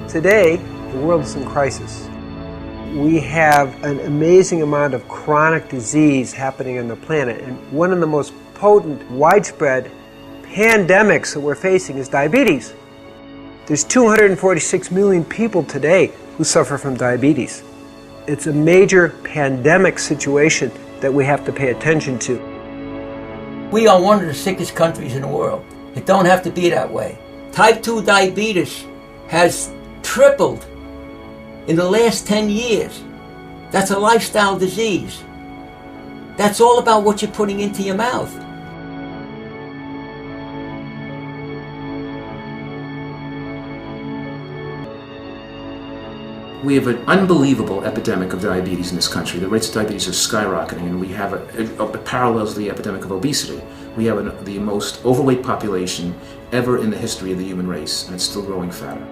Today, the world is in crisis. We have an amazing amount of chronic disease happening on the planet, and one of the most potent, widespread pandemics that we're facing is diabetes. There's 246 million people today who suffer from diabetes. It's a major pandemic situation that we have to pay attention to. We are one of the sickest countries in the world. It don't have to be that way. Type 2 diabetes has tripled in the last 10 years. That's a lifestyle disease. That's all about what you're putting into your mouth. We have an unbelievable epidemic of diabetes in this country. The rates of diabetes are skyrocketing, and we have it parallels the epidemic of obesity. We have the most overweight population ever in the history of the human race, and it's still growing fatter.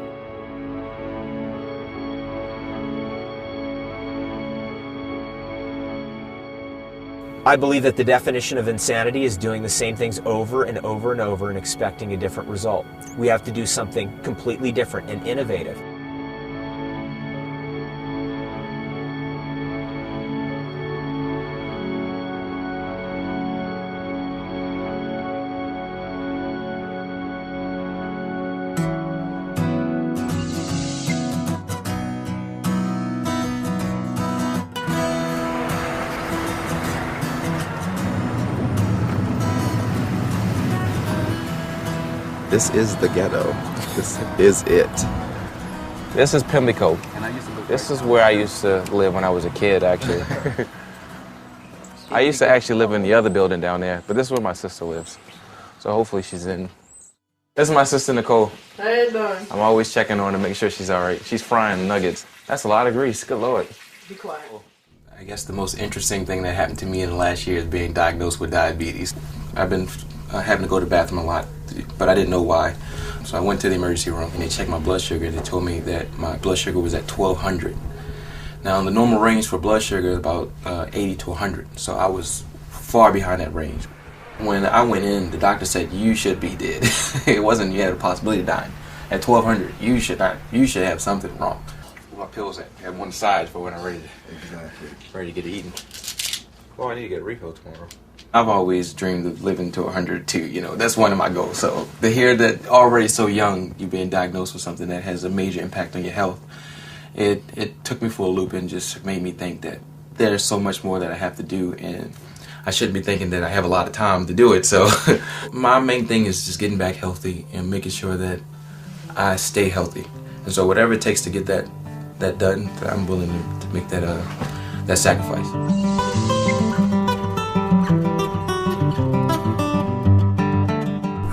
I believe that the definition of insanity is doing the same things over and over and over and expecting a different result. We have to do something completely different and innovative. This is the ghetto. This is it. This is Pimlico. This is where I used to live when I was a kid, actually. I used to actually live in the other building down there, but this is where my sister lives. So hopefully she's in. This is my sister, Nicole. How you doing? I'm always checking on her to make sure she's all right. She's frying nuggets. That's a lot of grease. Good Lord. Be quiet. I guess the most interesting thing that happened to me in the last year is being diagnosed with diabetes. I've been having to go to the bathroom a lot, but I didn't know why. So I went to the emergency room and they checked my blood sugar. They told me that my blood sugar was at 1200. Now the normal range for blood sugar is about 80 to 100. So I was far behind that range. When I went in, the doctor said, you should be dead. It wasn't you had a possibility of dying. At 1200, you should have something wrong. My pills at one side for when I'm ready to get it eaten. Well, I need to get a refill tomorrow. I've always dreamed of living to 100 too, you know, that's one of my goals. So to hear that already so young, you're being diagnosed with something that has a major impact on your health, it took me for a loop and just made me think that there's so much more that I have to do, and I shouldn't be thinking that I have a lot of time to do it. So my main thing is just getting back healthy and making sure that I stay healthy. And so whatever it takes to get that done, I'm willing to make that sacrifice.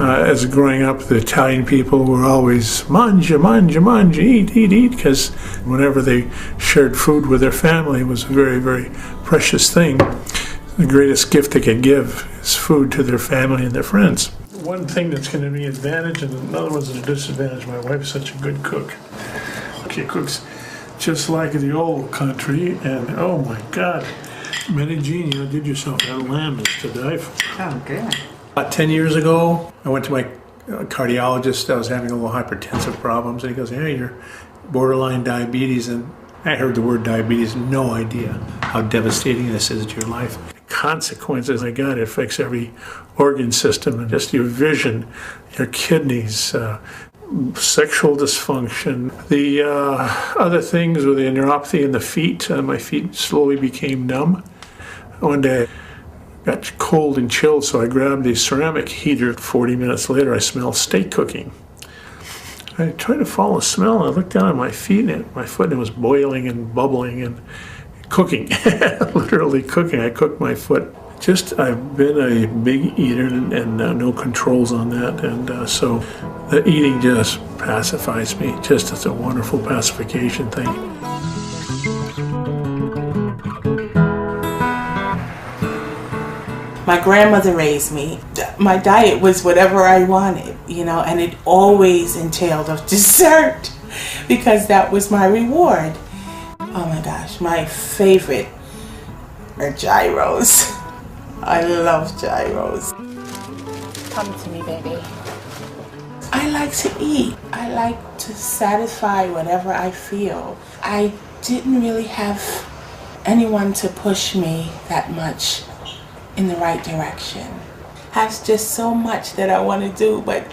As growing up, the Italian people were always mangia, mangia, mangia, eat, eat, eat, because whenever they shared food with their family, it was a very, very precious thing. The greatest gift they could give is food to their family and their friends. One thing that's going to be an advantage and another one's a disadvantage. My wife's such a good cook. She cooks just like the old country, and oh my God, Medellin, you did yourself that lamb is to die for. Oh, good. About 10 years ago, I went to my cardiologist. I was having a little hypertensive problems, and he goes, hey, you're borderline diabetes. And I heard the word diabetes, no idea how devastating this is to your life. The consequences I got, it affects every organ system, and just your vision, your kidneys, sexual dysfunction. The other things were the neuropathy in the feet. My feet slowly became numb. One day, got cold and chilled, so I grabbed a ceramic heater. 40 minutes later, I smelled steak cooking. I tried to follow the smell, and I looked down at my feet, and my foot, and it was boiling and bubbling and cooking, literally cooking. I cooked my foot. I've been a big eater and no controls on that, and so the eating just pacifies me. It's a wonderful pacification thing. My grandmother raised me. My diet was whatever I wanted, and it always entailed a dessert because that was my reward. Oh my gosh, my favorite are gyros. I love gyros. Come to me, baby. I like to eat. I like to satisfy whatever I feel. I didn't really have anyone to push me that much in the right direction. I have just so much that I want to do, but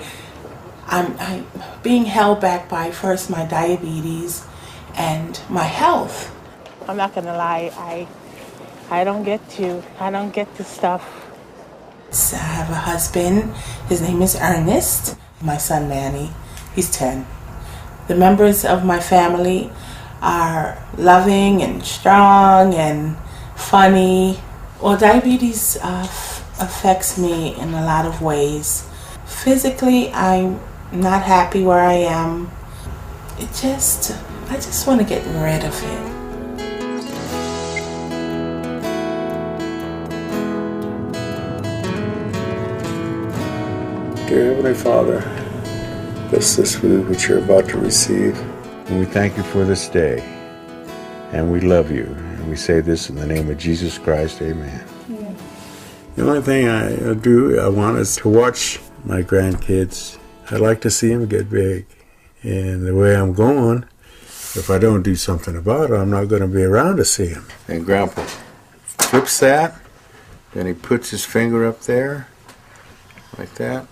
I'm being held back by first my diabetes and my health. I'm not gonna lie, I don't get to stuff. I have a husband, his name is Ernest. My son Manny, he's 10. The members of my family are loving and strong and funny. Well, diabetes affects me in a lot of ways. Physically, I'm not happy where I am. I just want to get rid of it. Dear Heavenly Father, bless this food which you're about to receive. And we thank you for this day. And we love you. And we say this in the name of Jesus Christ, amen. Yeah. The only thing I want is to watch my grandkids. I'd like to see them get big. And the way I'm going, if I don't do something about it, I'm not going to be around to see them. And Grandpa flips that, then he puts his finger up there, like that.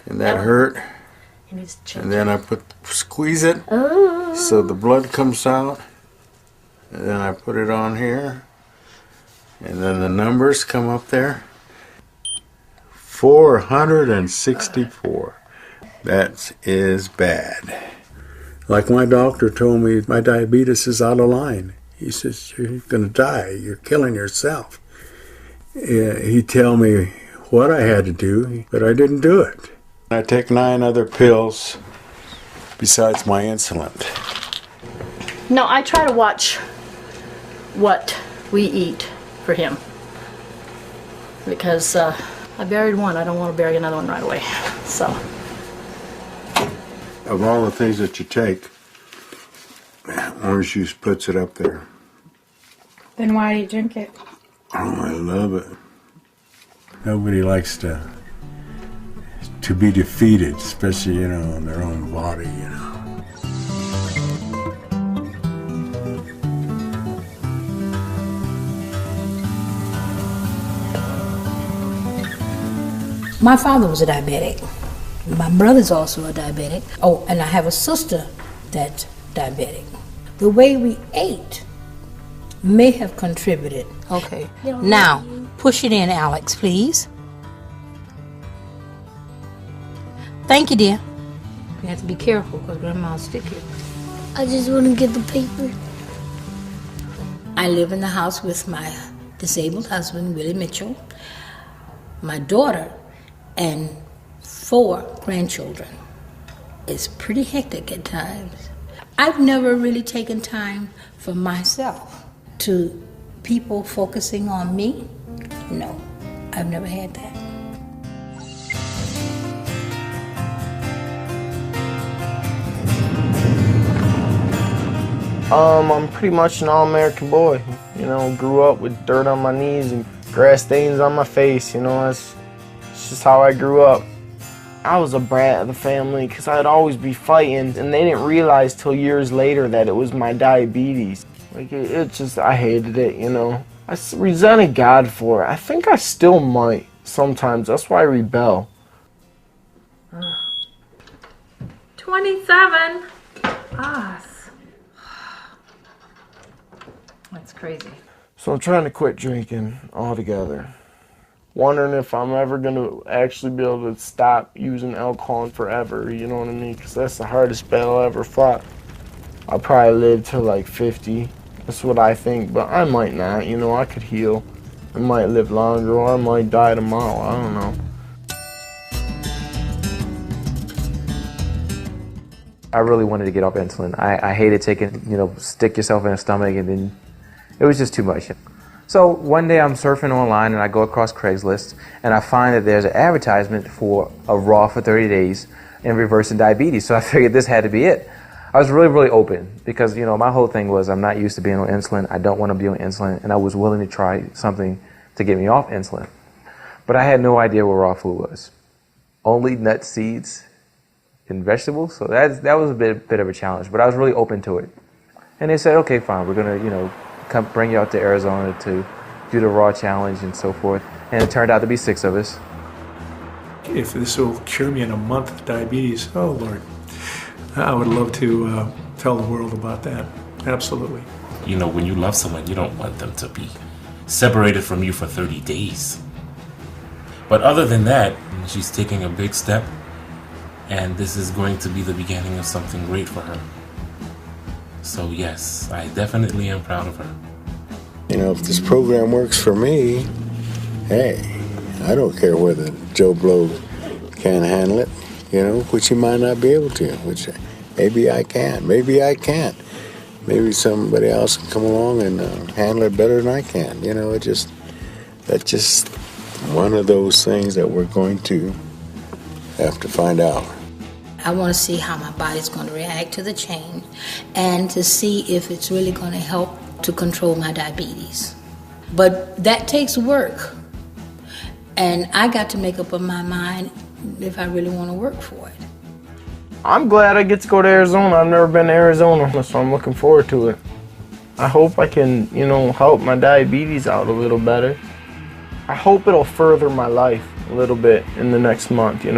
And that hurt. And then I squeeze it so the blood comes out. And then I put it on here. And then the numbers come up there. 464. That is bad. Like my doctor told me, my diabetes is out of line. He says, you're going to die. You're killing yourself. He'd tell me what I had to do, but I didn't do it. I take 9 other pills besides my insulin. No, I try to watch what we eat for him. Because I buried one, I don't want to bury another one right away. So. Of all the things that you take, orange juice puts it up there. Then why do you drink it? Oh, I love it. Nobody likes to be defeated, especially, in their own body, My father was a diabetic. My brother's also a diabetic. Oh, and I have a sister that's diabetic. The way we ate may have contributed. Okay. Now, push it in, Alex, please. Thank you, dear. You have to be careful because Grandma's sticky. I just want to get the paper. I live in the house with my disabled husband, Willie Mitchell, my daughter, and 4 grandchildren. It's pretty hectic at times. I've never really taken time for myself. To people focusing on me, no, I've never had that. I'm pretty much an all-American boy. Grew up with dirt on my knees and grass stains on my face. It's just how I grew up. I was a brat of the family because I'd always be fighting, and they didn't realize till years later that it was my diabetes. I hated it, I resented God for it. I think I still might sometimes. That's why I rebel. 27. That's crazy. So I'm trying to quit drinking altogether. Wondering if I'm ever going to actually be able to stop using alcohol forever, you know what I mean? Because that's the hardest battle I ever fought. I'll probably live till like 50. That's what I think, but I might not, I could heal. I might live longer, or I might die tomorrow, I don't know. I really wanted to get off insulin. I hated taking, stick yourself in the stomach, and then it was just too much. So one day I'm surfing online and I go across Craigslist and I find that there's an advertisement for a raw for 30 days and reversing diabetes. So I figured this had to be it. I was really, really open because, my whole thing was I'm not used to being on insulin. I don't want to be on insulin, and I was willing to try something to get me off insulin. But I had no idea what raw food was. only nuts, seeds, and vegetables. So that was a bit of a challenge, but I was really open to it. And they said, okay, fine, we're gonna, come bring you out to Arizona to do the raw challenge and so forth. And it turned out to be 6 of us. If this will cure me in a month of diabetes, oh Lord, I would love to tell the world about that. Absolutely. When you love someone, you don't want them to be separated from you for 30 days. But other than that, she's taking a big step, and this is going to be the beginning of something great for her. So yes, I definitely am proud of her. If this program works for me, hey, I don't care whether Joe Blow can handle it, which he might not be able to, which maybe I can, maybe I can't. Maybe somebody else can come along and handle it better than I can. That's just one of those things that we're going to have to find out. I want to see how my body's going to react to the change and to see if it's really going to help to control my diabetes. But that takes work. And I got to make up my mind if I really want to work for it. I'm glad I get to go to Arizona. I've never been to Arizona, so I'm looking forward to it. I hope I can, help my diabetes out a little better. I hope it'll further my life a little bit in the next month, And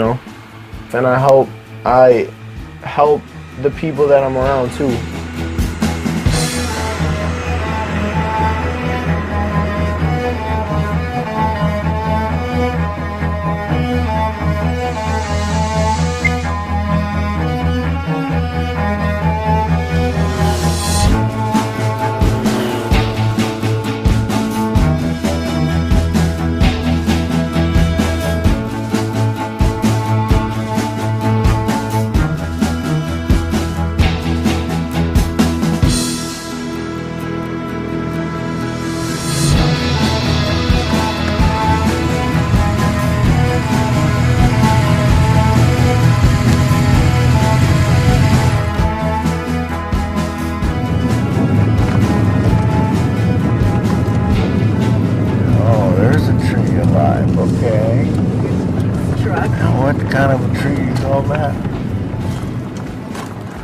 I hope I help the people that I'm around too.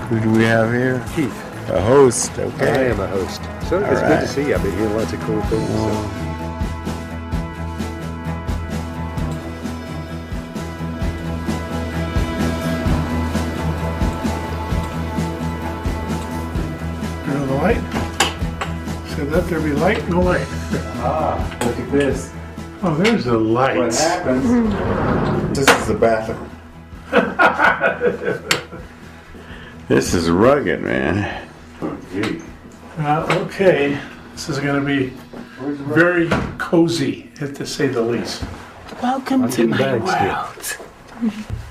Who do we have here? Keith. A host, okay. I am a host. So it's good to see you. I've been hearing lots of cool things. Turn on the light. So let there be light, no light. Look at this. Oh, there's the light. What happens? This is the bathroom. This is rugged, man. Oh, gee. Okay, this is going to be very cozy, to say the least. Welcome to my world.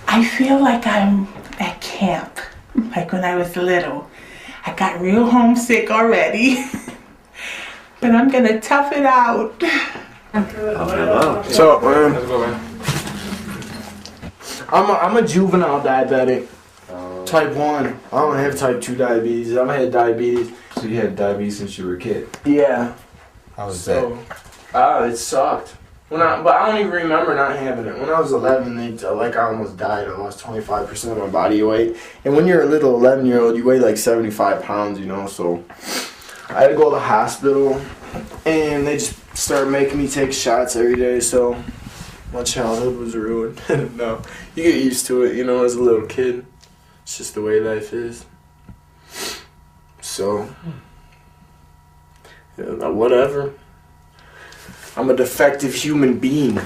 I feel like I'm at camp, like when I was little. I got real homesick already, but I'm going to tough it out. What's up, man? How's it going, man? I'm a juvenile diabetic. Type 1. I don't have type 2 diabetes. I've had diabetes. So you had diabetes since you were a kid? Yeah. How was that? It sucked. But I don't even remember not having it. When I was 11, I almost died. I lost 25% of my body weight. And when you're a little 11-year-old, you weigh like 75 pounds, So I had to go to the hospital, and they just started making me take shots every day. So my childhood was ruined. No, you get used to it, as a little kid. It's just the way life is. So, whatever. I'm a defective human being.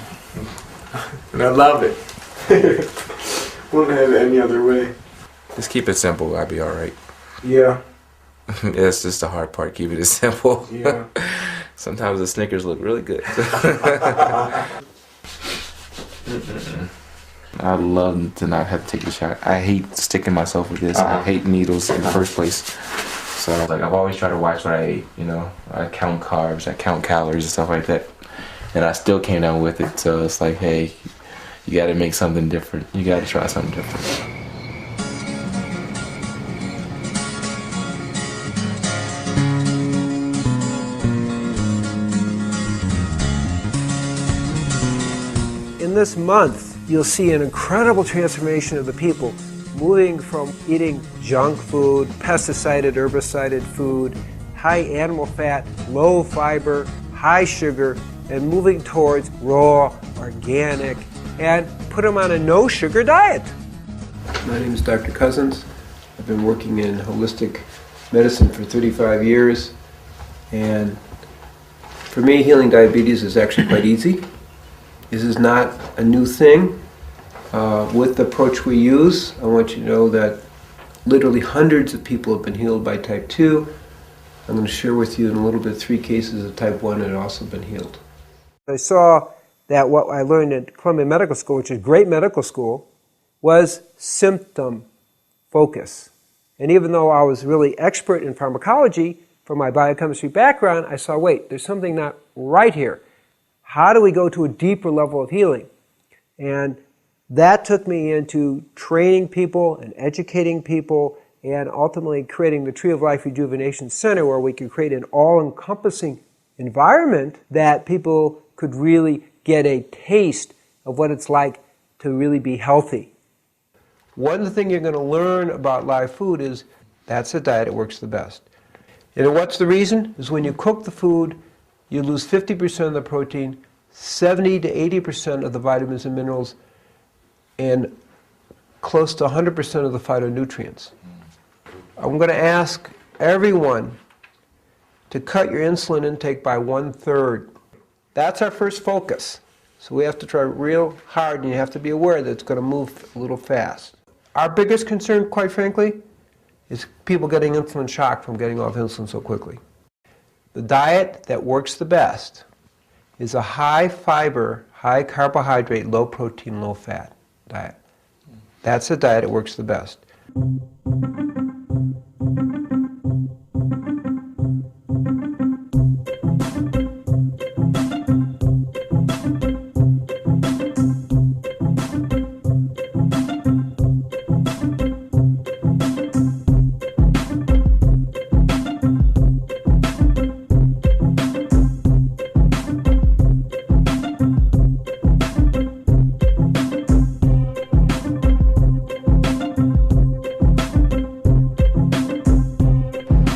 And I love it. Wouldn't have it any other way. Just keep it simple. I'll be alright. Yeah. That's just the hard part. Keep it simple. Yeah. Sometimes the Snickers look really good. I'd love to not have to take the shot. I hate sticking myself with this. I hate needles in the first place. So I've always tried to watch what I ate, I count carbs, I count calories and stuff like that. And I still came down with it. So it's like, hey, you gotta make something different. You gotta try something different. In this month, you'll see an incredible transformation of the people, moving from eating junk food, pesticided, herbicided food, high animal fat, low fiber, high sugar, and moving towards raw, organic, and put them on a no-sugar diet. My name is Dr. Cousens. I've been working in holistic medicine for 35 years, and for me, healing diabetes is actually quite easy. This is not a new thing. With the approach we use, I want you to know that literally hundreds of people have been healed by type 2. I'm going to share with you in a little bit 3 cases of type 1 that have also been healed. I saw that what I learned at Columbia Medical School, which is a great medical school, was symptom focus. And even though I was really expert in pharmacology from my biochemistry background, I saw, wait, there's something not right here. How do we go to a deeper level of healing? And that took me into training people and educating people and ultimately creating the Tree of Life Rejuvenation Center, where we could create an all-encompassing environment that people could really get a taste of what it's like to really be healthy. One thing you're going to learn about live food is that's the diet that works the best. And what's the reason? Is when you cook the food, you lose 50% of the protein, 70 to 80% of the vitamins and minerals, and close to 100% of the phytonutrients. I'm going to ask everyone to cut your insulin intake by 1/3. That's our first focus. So we have to try real hard, and you have to be aware that it's going to move a little fast. Our biggest concern, quite frankly, is people getting insulin shock from getting off insulin so quickly. The diet that works the best is a high fiber, high carbohydrate, low protein, low fat diet. That's the diet that works the best.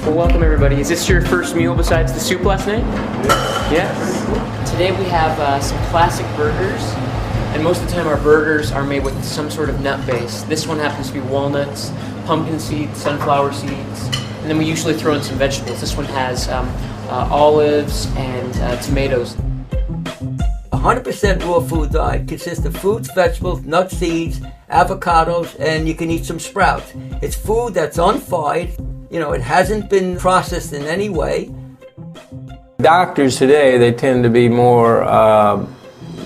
Welcome everybody. Is this your first meal besides the soup last night? Yes. Today we have some classic burgers, and most of the time our burgers are made with some sort of nut base. This one happens to be walnuts, pumpkin seeds, sunflower seeds, and then we usually throw in some vegetables. This one has olives and tomatoes. 100% raw food diet consists of fruits, vegetables, nuts, seeds, avocados, and you can eat some sprouts. It's food that's unfried. You know, it hasn't been processed in any way. Doctors today, they tend to be more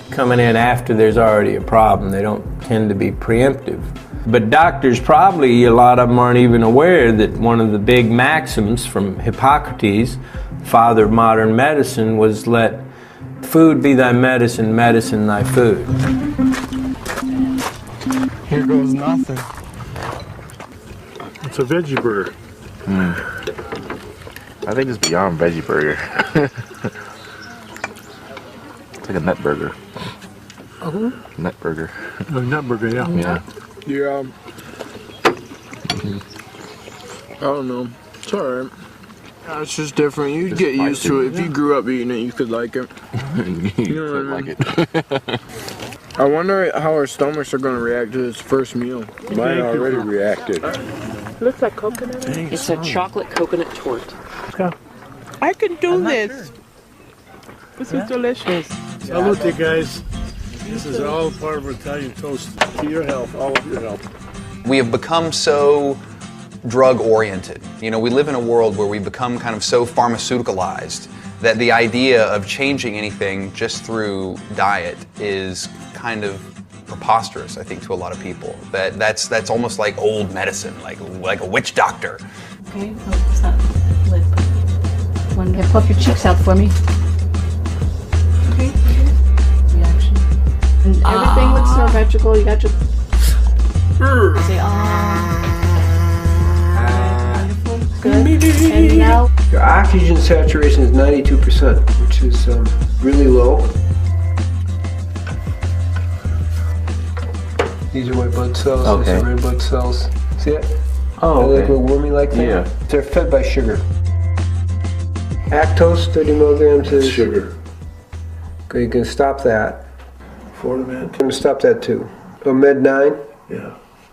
coming in after there's already a problem. They don't tend to be preemptive. But doctors probably, a lot of them aren't even aware that one of the big maxims from Hippocrates, father of modern medicine, was let food be thy medicine, medicine thy food. Here goes nothing. It's a veggie burger. I think it's beyond veggie burger. It's like a nut burger. Nut burger. A nut burger, yeah. Yeah. I don't know. It's alright. It's just different. You get used to it. If you grew up eating it, you could like it. You know what I mean? Like it. I wonder how our stomachs are going to react to this first meal. Mine already reacted. Looks like coconut. It's a chocolate coconut torte. I can do this. This is delicious. Salute, guys. This is all part of Italian toast. To your health, all of your health. We have become so drug-oriented. You know, we live in a world where we've become kind of so pharmaceuticalized that the idea of changing anything just through diet is kind of preposterous, I think, to a lot of people. That's almost like old medicine, like a witch doctor. Okay, what's that lid? One, puff your cheeks out for me. Okay. Reaction. And everything looks symmetrical. You got your. Say wonderful. Good. And now your oxygen saturation is 92%, which is really low. These are my blood cells. Okay. These are red blood cells. See it? Oh, They okay. look a little wormy like that. Yeah. They're fed by sugar. Actose, 30 milligrams is Sugar. Okay, you can stop that. Fortimed. I'm going to stop that too. Oh, Med 9? Yeah.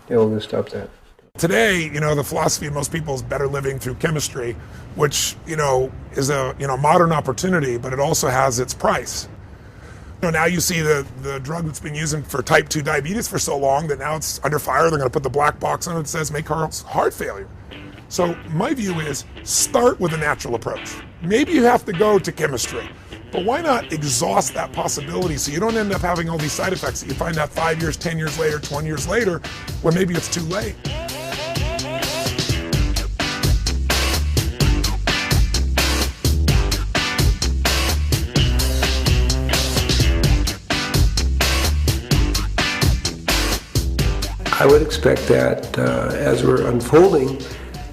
Yeah, we're going to stop that. Today, the philosophy of most people is better living through chemistry, which, is a, modern opportunity, but it also has its price. Now you see the drug that's been using for type 2 diabetes for so long that now it's under fire. They're going to put the black box on it that says may cause heart failure. So my view is start with a natural approach. Maybe you have to go to chemistry, but why not exhaust that possibility so you don't end up having all these side effects that you find out 5 years, 10 years later, 20 years later, when maybe it's too late. I would expect that as we're unfolding,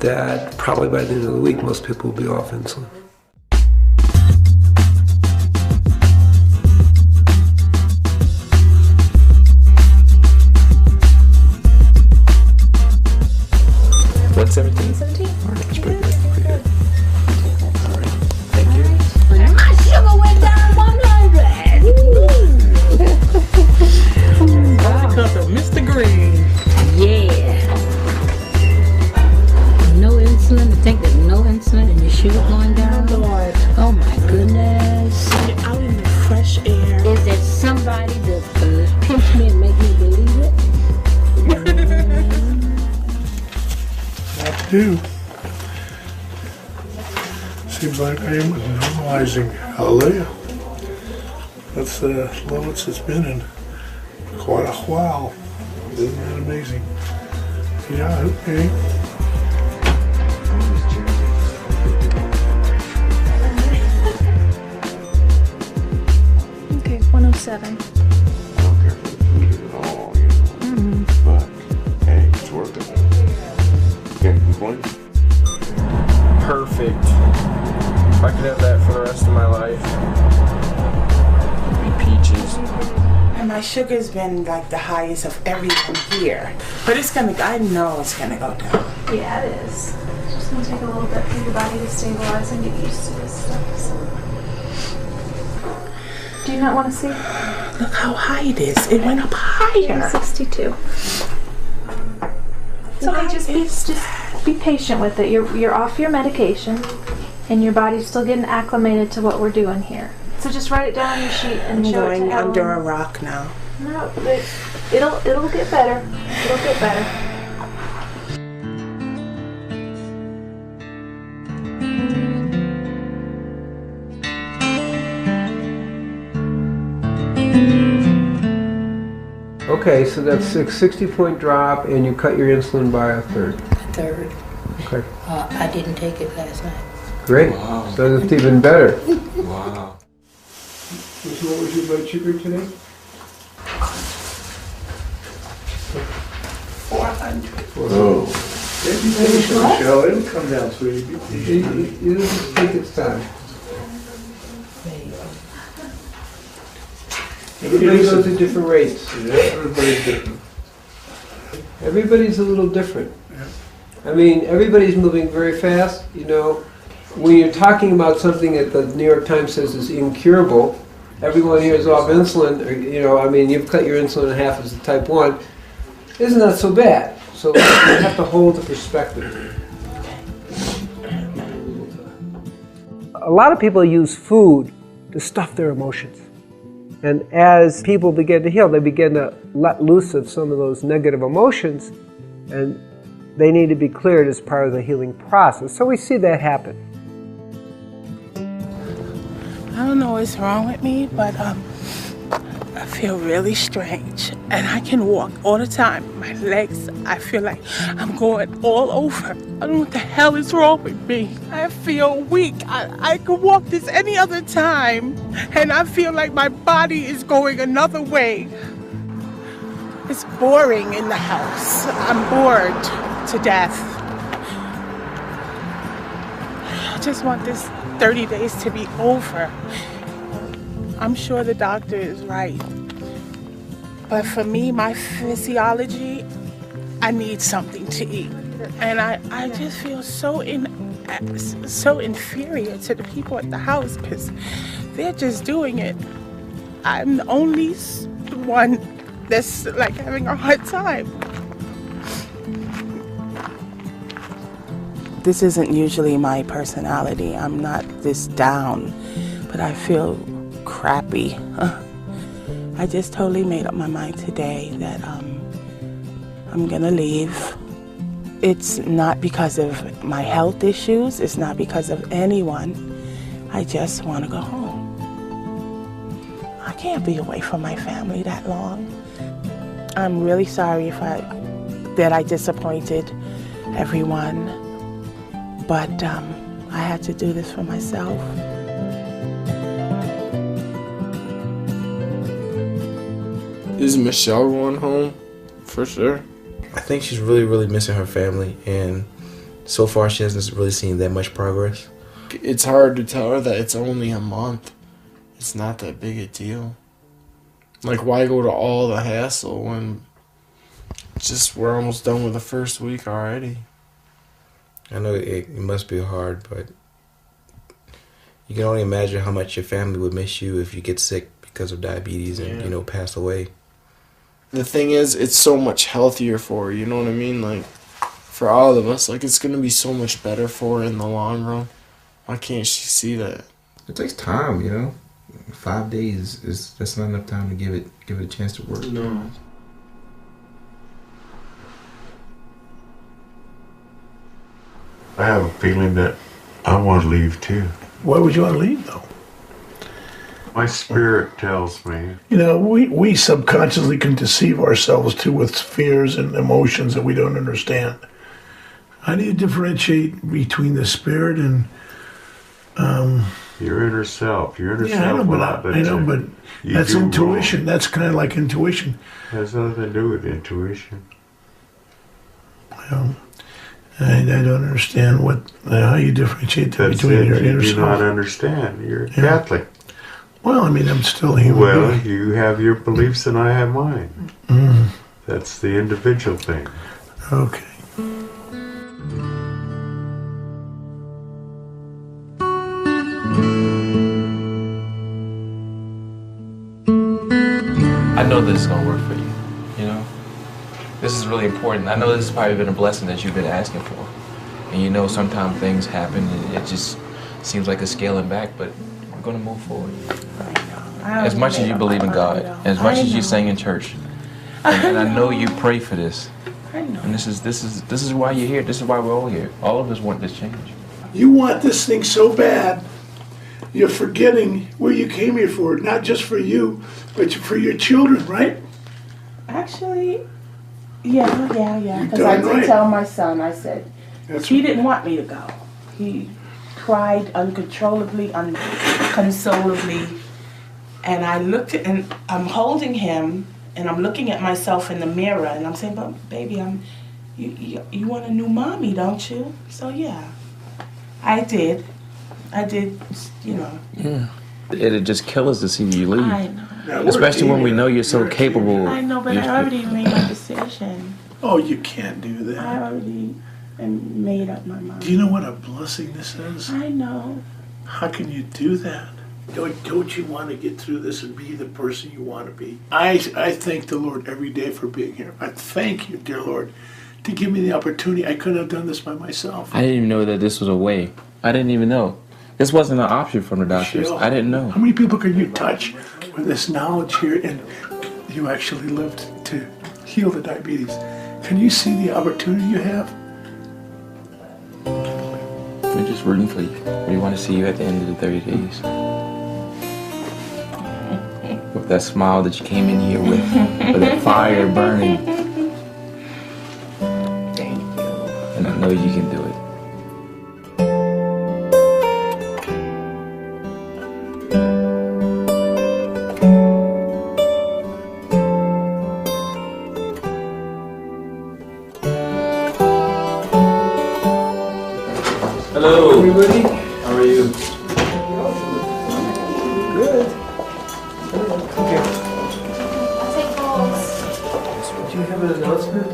that probably by the end of the week, most people will be off insulin. What, 17? 17. That's pretty good. Pretty good. My sugar went down 100. Because of Mr. Green. Yeah. No insulin. To think that no insulin and your sugar going down. Lord. Oh my goodness. You're out in the fresh air. Is there somebody that pinch me and make me believe it? What to do? Seems like I am normalizing. Hallelujah. That's the lowest it's been in quite a while. Isn't that amazing? Yeah, okay. Okay, 107. I don't care for the food at all, But, hey, it's worth it. Can't complain. Perfect. If I could have that for the rest of my life, it'd be peaches. And my sugar's been like the highest of everyone here. But I know it's gonna go down. Yeah, it is. It's just gonna take a little bit for your body to stabilize and get used to this stuff. So. Do you not want to see? Look how high it is. It went up higher. 62. So just be patient with it. You're off your medication, and your body's still getting acclimated to what we're doing here. So just write it down on your sheet and I'm show it to going Ellen. under a rock now. No, it'll get better. It'll get better. Okay, so that's a 60-point drop, and you cut your insulin by a third. A third. Okay, I didn't take it last night. great. Wow. So that's even better. Wow. So what was your blood sugar today? 400. Oh. Be patient, Michelle. It'll come down, sweetie. Be patient. It'll just take its time. Everybody goes at different rates. Yeah, everybody's different. Everybody's a little different. I mean, everybody's moving very fast. When you're talking about something that the New York Times says is incurable, everyone here is off insulin. You've cut your insulin in half as a type 1. Isn't that so bad? So you have to hold the perspective. A lot of people use food to stuff their emotions. And as people begin to heal, they begin to let loose of some of those negative emotions, and they need to be cleared as part of the healing process. So we see that happen. I don't know what's wrong with me, but I feel really strange. And I can walk all the time. My legs, I feel like I'm going all over. I don't know what the hell is wrong with me. I feel weak. I could walk this any other time. And I feel like my body is going another way. It's boring in the house. I'm bored to death. I just want this 30 days to be over. I'm sure the doctor is right. But for me, my physiology, I need something to eat. And I just feel so inferior to the people at the house because they're just doing it. I'm the only one that's like having a hard time. This isn't usually my personality. I'm not this down, but I feel crappy. I just totally made up my mind today that I'm gonna leave. It's not because of my health issues. It's not because of anyone. I just want to go home. I can't be away from my family that long. I'm really sorry that I disappointed everyone, but I had to do this for myself. Is Michelle going home? For sure. I think she's really, really missing her family, and so far she hasn't really seen that much progress. It's hard to tell her that it's only a month. It's not that big a deal. Like, why go to all the hassle when we're almost done with the first week already? I know it must be hard, but you can only imagine how much your family would miss you if you get sick because of diabetes and, pass away. The thing is, it's so much healthier for her, you know what I mean? Like, for all of us, like, it's going to be so much better for her in the long run. Why can't she see that? It takes time, 5 days that's not enough time to give it a chance to work. No. I have a feeling that I want to leave too. Why would you want to leave, though? My spirit tells me. We subconsciously can deceive ourselves too with fears and emotions that we don't understand. How do you differentiate between the spirit and your inner self? Your inner yeah, self. I know, but that's intuition. Wrong. That's kind of like intuition. It has nothing to do with intuition. Well, I don't understand how you differentiate between your inner self. You do not understand. You're Catholic. Well, I'm still human. Well, you have your beliefs and I have mine. Mm. That's the individual thing. Okay. I know this is going to work for you, This is really important. I know this has probably been a blessing that you've been asking for. And sometimes things happen and it just seems like a scaling back, but we're going to move forward. As much as you believe in God, as much as you sing in church, and I know you pray for this. I know. And this is why you're here. This is why we're all here. All of us want this change. You want this thing so bad, you're forgetting where you came here for, not just for you, but for your children, right? Actually, yeah. Because I did tell my son, I said, he didn't want me to go. He cried uncontrollably, unconsolably. And I looked at, and I'm holding him, and I'm looking at myself in the mirror, and I'm saying, but baby, you want a new mommy, don't you? So yeah, I did, Yeah. It'd just kill us to see you leave. I know. Especially when we know you're so capable. I know, but I already made my decision. Oh, you can't do that. I already made up my mind. Do you know what a blessing this is? I know. How can you do that? Don't you want to get through this and be the person you want to be? I thank the Lord every day for being here. I thank you, dear Lord, to give me the opportunity. I couldn't have done this by myself. I didn't even know that this was a way. I didn't even know. This wasn't an option from the doctors. Michelle, I didn't know. How many people can you touch with this knowledge here and you actually lived to heal the diabetes? Can you see the opportunity you have? We're just rooting for you. We want to see you at the end of the 30 days. With that smile that you came in here with that fire burning. Thank you. And I know you can do it. Hello. Everybody. How are you? Good. I'll take bowls. announcement?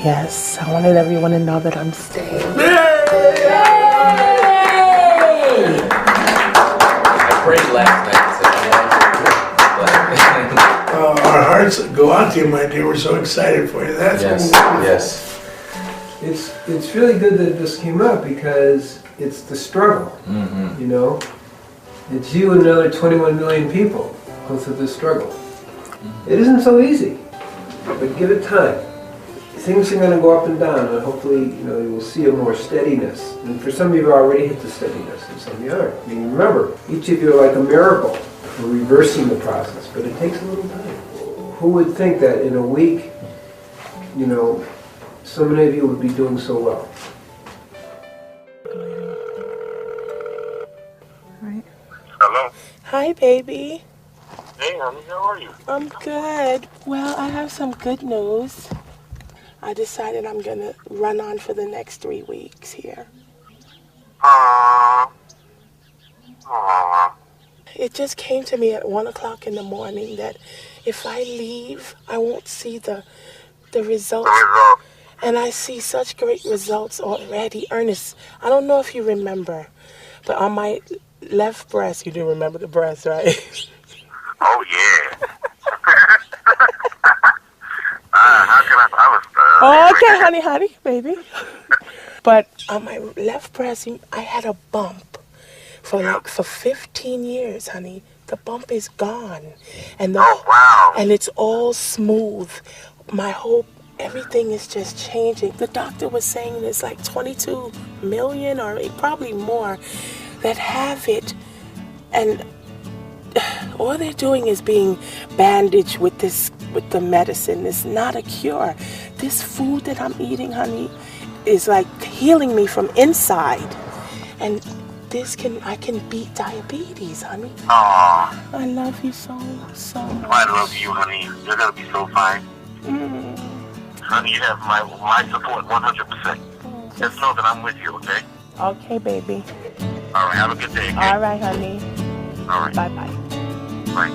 Yes, I wanted everyone to know that I'm staying. I prayed last night. Our hearts go out to you, my dear. We're so excited for you. That's Yes. It's really good that this came up because it's the struggle. You know, it's you and another 21 million people go through this struggle. It isn't so easy, but give it time. Things are going to go up and down, and hopefully, you know, you will see a more steadiness. And for some of you, have already hit the steadiness, and some of you aren't. I mean, remember, each of you are like a miracle for reversing the process, but it takes a little time. Who would think that in a week, you know, so many of you would be doing so well? Hello. Hi, baby. Hey, honey, how are you? I'm good. Well, I have some good news. I decided I'm gonna run on for the next 3 weeks here. It just came to me at 1 o'clock in the morning that if I leave, I won't see the results. And I see such great results already. Ernest, I don't know if you remember, but on my left breast, you do remember the breast, right? Oh, yeah. How can Oh, okay, honey, baby. But on my left breast, I had a bump for 15 years, honey. The bump is gone, and and it's all smooth. Everything is just changing. The doctor was saying there's like 22 million or probably more that have it, and all they're doing is being bandaged with the medicine. It's not a cure. This food that I'm eating, honey, is like healing me from inside. And I can beat diabetes, honey. Aw. I love you so much. I love you, honey. You're going to be so fine. Honey, you have my support 100%. Just know that I'm with you, okay? Okay, baby. All right, have a good day, okay? All right, honey. All right. Bye-bye. Bye.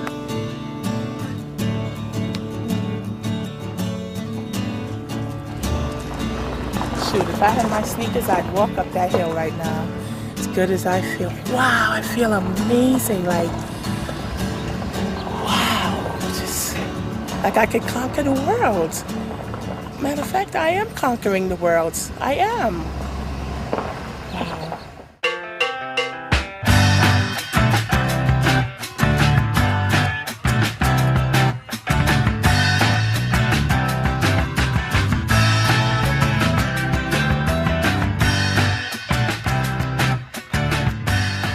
Shoot, if I had my sneakers, I'd walk up that hill right now. As good as I feel. Wow, I feel amazing. Like, wow. Just like I could conquer the world. Matter of fact, I am conquering the world. I am. Wow.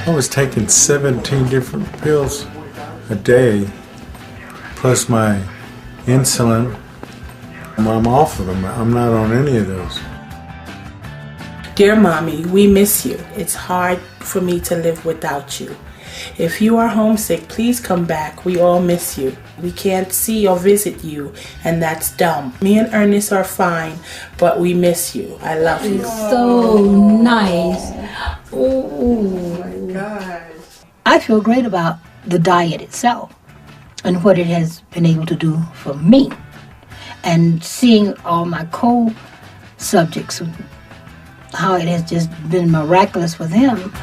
I was taking 17 different pills a day, plus my insulin. I'm off of them. I'm not on any of those. Dear Mommy, we miss you. It's hard for me to live without you. If you are homesick, please come back. We all miss you. We can't see or visit you, and that's dumb. Me and Ernest are fine, but we miss you. I love you. It's so nice. Oh my gosh. I feel great about the diet itself and what it has been able to do for me. And seeing all my co-subjects, how it has just been miraculous for them.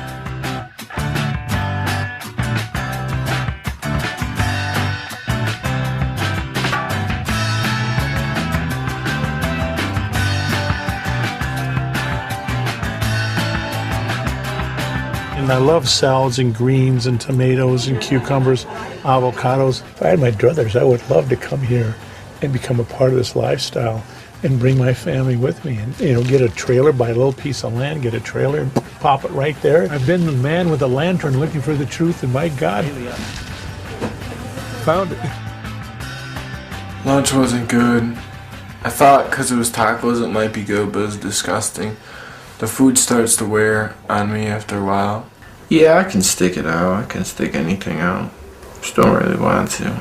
And I love salads and greens and tomatoes and cucumbers, avocados. If I had my druthers, I would love to come here and become a part of this lifestyle and bring my family with me and, get a trailer, buy a little piece of land, get a trailer and pop it right there. I've been the man with a lantern looking for the truth, and my God, found it. Lunch wasn't good. I thought because it was tacos it might be good, but it was disgusting. The food starts to wear on me after a while. Yeah, I can stick it out. I can stick anything out. Just don't really want to.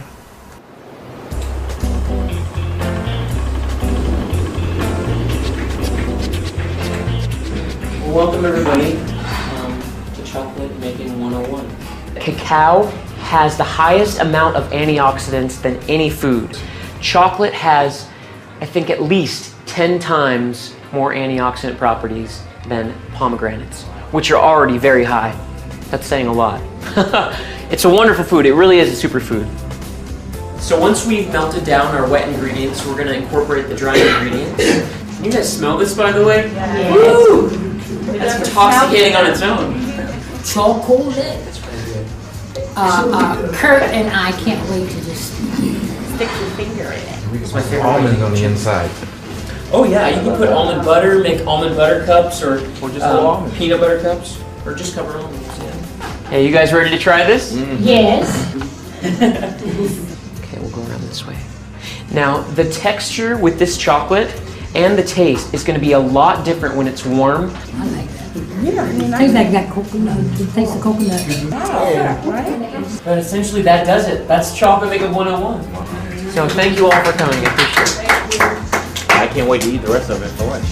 Welcome everybody to Chocolate Making 101. Cacao has the highest amount of antioxidants than any food. Chocolate has I think at least 10 times more antioxidant properties than pomegranates, which are already very high. That's saying a lot. It's a wonderful food. It really is a superfood. So once we've melted down our wet ingredients, we're gonna incorporate the dry ingredients. You guys smell this, by the way? Yeah. Woo! That's intoxicating on its own. Chocolate. Kurt and I can't wait to just stick your finger in it. It's my favorite. Almonds on the inside. Oh yeah, you can put almond butter, make almond butter cups, or just almonds. peanut butter cups, or just cover almonds. Yeah. Hey, you guys ready to try this? Yes. Okay, we'll go around this way. Now, the texture with this chocolate and the taste is going to be a lot different when it's warm. I like that. Yeah, tastes like that coconut. It tastes of coconut. Oh, right? But essentially, that does it. That's chocolate makeup 101. So thank you all for coming. I appreciate it. I can't wait to eat the rest of it for lunch.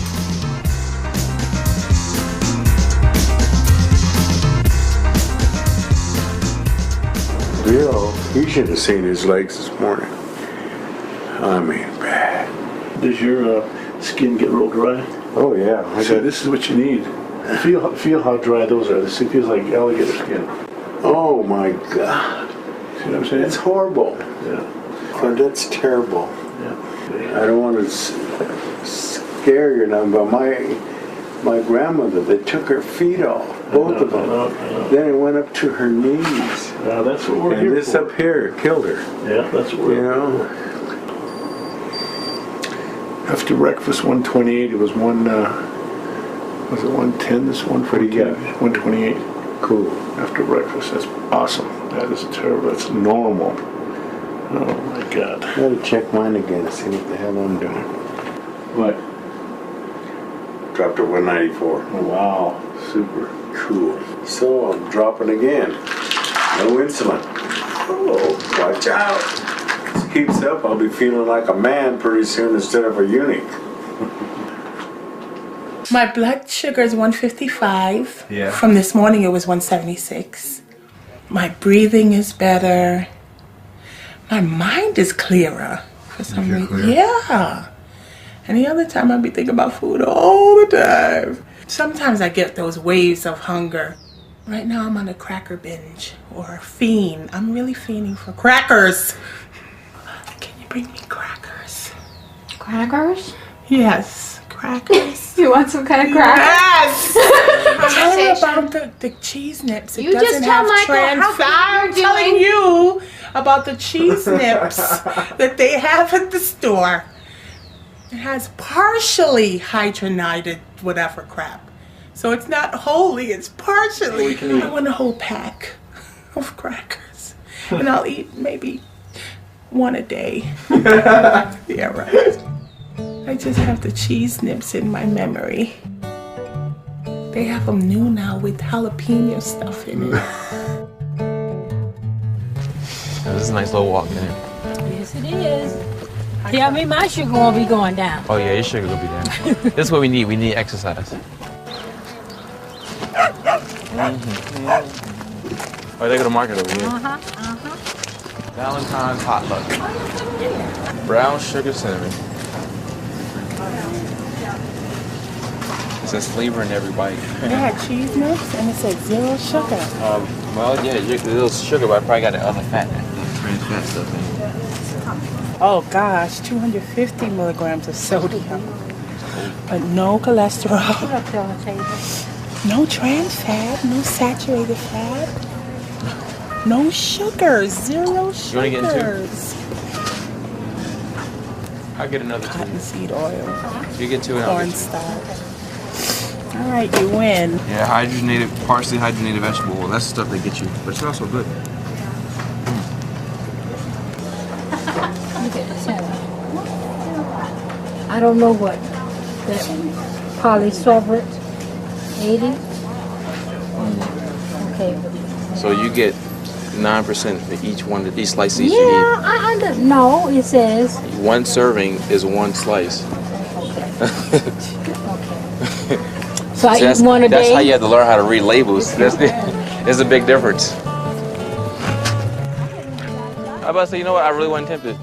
Bill, he should have seen his legs this morning. I mean, bad. Does your skin get real dry? Oh yeah. See, this is what you need. Feel how dry those are. This feels like alligator skin. Oh my God. See what I'm saying? It's horrible. Yeah. Oh, that's terrible. Yeah. I don't want to scare you now, but my grandmother, they took her feet off, both of them. Then it went up to her knees. Now that's what we're and here this for. up here killed her. Yeah, that's what we're You know? After breakfast, 128. It was was it 110? This 142? 128. Cool. After breakfast, that's awesome. That is terrible. That's normal. Oh my God. I gotta check mine again to see what the hell I'm doing. What? Dropped to 194. Oh, wow. Super. Cool. So I'm dropping again. No insulin. Oh, watch out. This keeps up, I'll be feeling like a man pretty soon instead of a eunuch. My blood sugar is 155. Yeah. From this morning, it was 176. My breathing is better. My mind is clearer for some reason. Yeah. Any other time, I'd be thinking about food all the time. Sometimes I get those waves of hunger. Right now, I'm on a cracker binge or a fiend. I'm really fiending for crackers. Can you bring me crackers? Crackers? Yes, crackers. You want some kind of crackers? Yes! Tell her about the cheese nips. It You doesn't just tell have Michael trans how fat. I'm good you're telling doing. you about the cheese nips that they have at the store. It has partially hydrogenated whatever crap. So it's not wholly, it's partially. I want a whole pack of crackers. And I'll eat maybe one a day. Yeah, right. I just have the cheese nips in my memory. They have them new now with jalapeno stuff in it. This is a nice little walk in here. Yes, it is. Tell me my sugar won't be going down. Oh yeah, your sugar will be down. This is what we need. We need exercise. Oh, they go to market over here. Valentine's potluck. Brown sugar cinnamon. It says flavor in every bite. They had cheese nips and it said 0 sugar. Well, yeah, a little sugar, but I probably got the other fat, the trans fat stuff in it. Oh gosh, 250 milligrams of sodium. But no cholesterol. No trans fat, no saturated fat. No sugars, 0 sugars. You want to get in 2? I'll get another 2. Cottonseed oil. You get 2 and I'll get 2. Cornstarch. All right, you win. Yeah, hydrogenated, partially hydrogenated vegetable oil. That's the stuff they get you, but it's also good. I don't know what. That polysorbate 80. Okay. So you get 9% for each slice each Yeah, you I don't know. It says. need. 1 serving is 1 slice. So I that's, eat one a that's day. how you have to learn how to read labels. There's a big difference. I was about to say, you know what? I really wasn't tempted.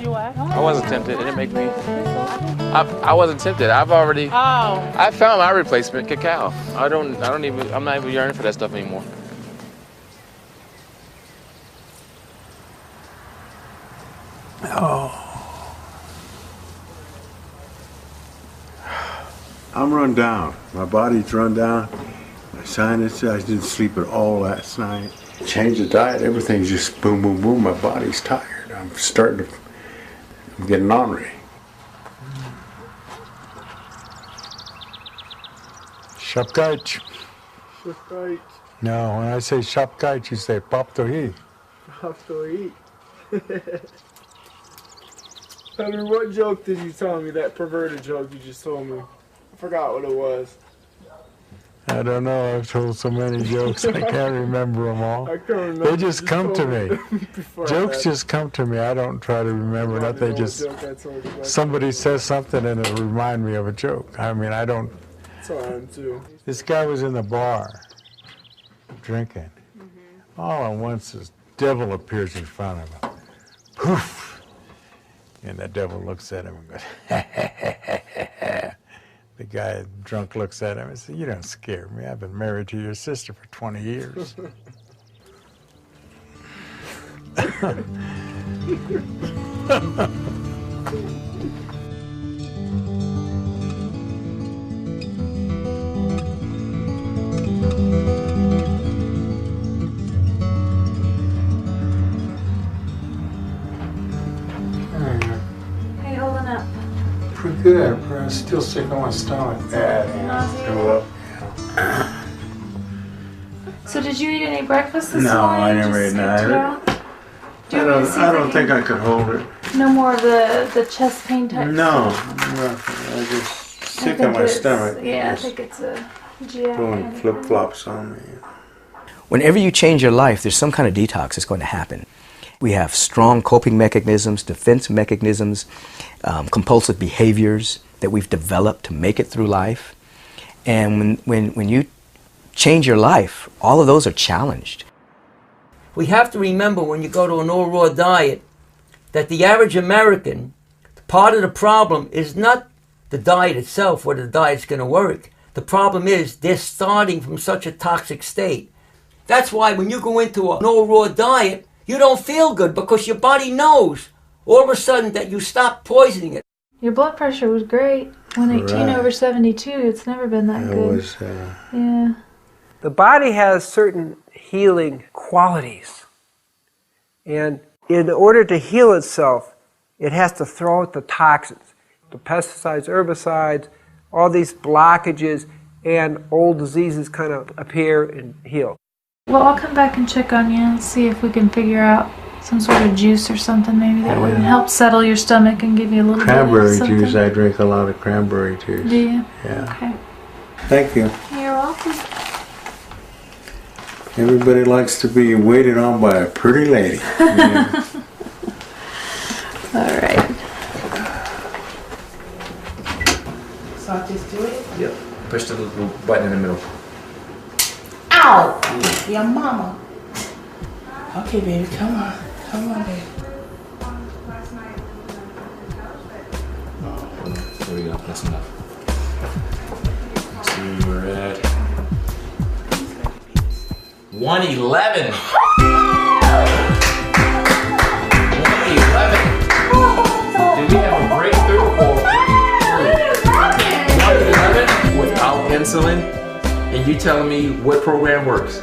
I wasn't tempted. It didn't make me. I wasn't tempted. I've already. I found my replacement, cacao. I'm not even yearning for that stuff anymore. Oh. I'm run down. My body's run down. My sinus, I didn't sleep at all last night. Change the diet, everything's just boom, boom, boom. My body's tired. I'm getting ornery. Shapkaj. Shapkaj. No, when I say shapkaj, you say paptohi. Paptohi. Henry, what joke did you tell me? That perverted joke you just told me. I forgot what it was. I don't know. I've told so many jokes. I can't remember them all. I can't remember. They just come to me. Jokes just come to me. I don't try to remember that. They just. Somebody says something and it'll remind me of a joke. I mean, I don't. That's how I am too. This guy was in the bar drinking. All at once, this devil appears in front of him. Poof! And the devil looks at him and goes, The guy drunk looks at him and says, "You don't scare me. I've been married to your sister for 20 years." How you holding up? Pretty good, but I'm still sick on my stomach. Bad. So did you eat any breakfast this No, morning? I never Just ate none. I don't think I could hold it. No more of the chest pain type? No, nothing. I just sick on my stomach. Yeah, I think it's a GI. Doing flip-flops on me. Whenever you change your life, there's some kind of detox that's going to happen. We have strong coping mechanisms, defense mechanisms, compulsive behaviors that we've developed to make it through life. And when you change your life, all of those are challenged. We have to remember when you go to an all-raw diet that the average American, part of the problem is not the diet itself, whether the diet's going to work. The problem is they're starting from such a toxic state. That's why when you go into an all-raw diet, you don't feel good because your body knows all of a sudden that you stop poisoning it. Your blood pressure was great. 118 Right. over 72. It's never been that good. Yeah. The body has certain healing qualities. And in order to heal itself, it has to throw out the toxins, the pesticides, herbicides, all these blockages, and old diseases kind of appear and heal. Well, I'll come back and check on you and see if we can figure out some sort of juice or something maybe that would help settle your stomach and give you a little Cranberry bit of something. juice. I drink a lot of cranberry juice. Do you? Yeah. Okay. Thank you. You're welcome. Everybody likes to be waited on by a pretty lady. Yeah. All right. So I'll just do it? Yep. Push the little button in the middle. Ow! Your mama. Okay, baby, come on. Come on, baby. Oh, there we go. That's enough. Let's see, we're at 111. 111. Did we have a breakthrough or 111 without insulin? And you telling me what program works?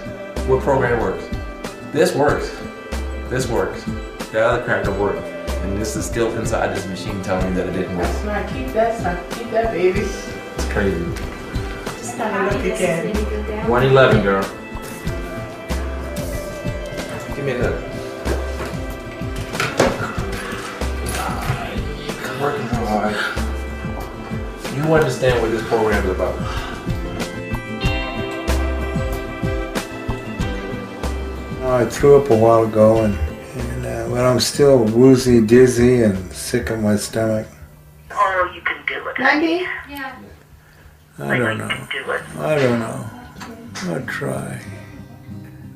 What program works? This works. This works. The other crap don't work. And this is still inside this machine telling me that it didn't work. That's right. Keep that, baby. It's crazy. Just kind of look again. 111, girl. Give me a hug. You're working hard. You understand what this program is about. I threw up a while ago, and but I'm still woozy, dizzy, and sick in my stomach. Or you can do it. Maggie? Yeah. I don't know. I don't know. I'll try.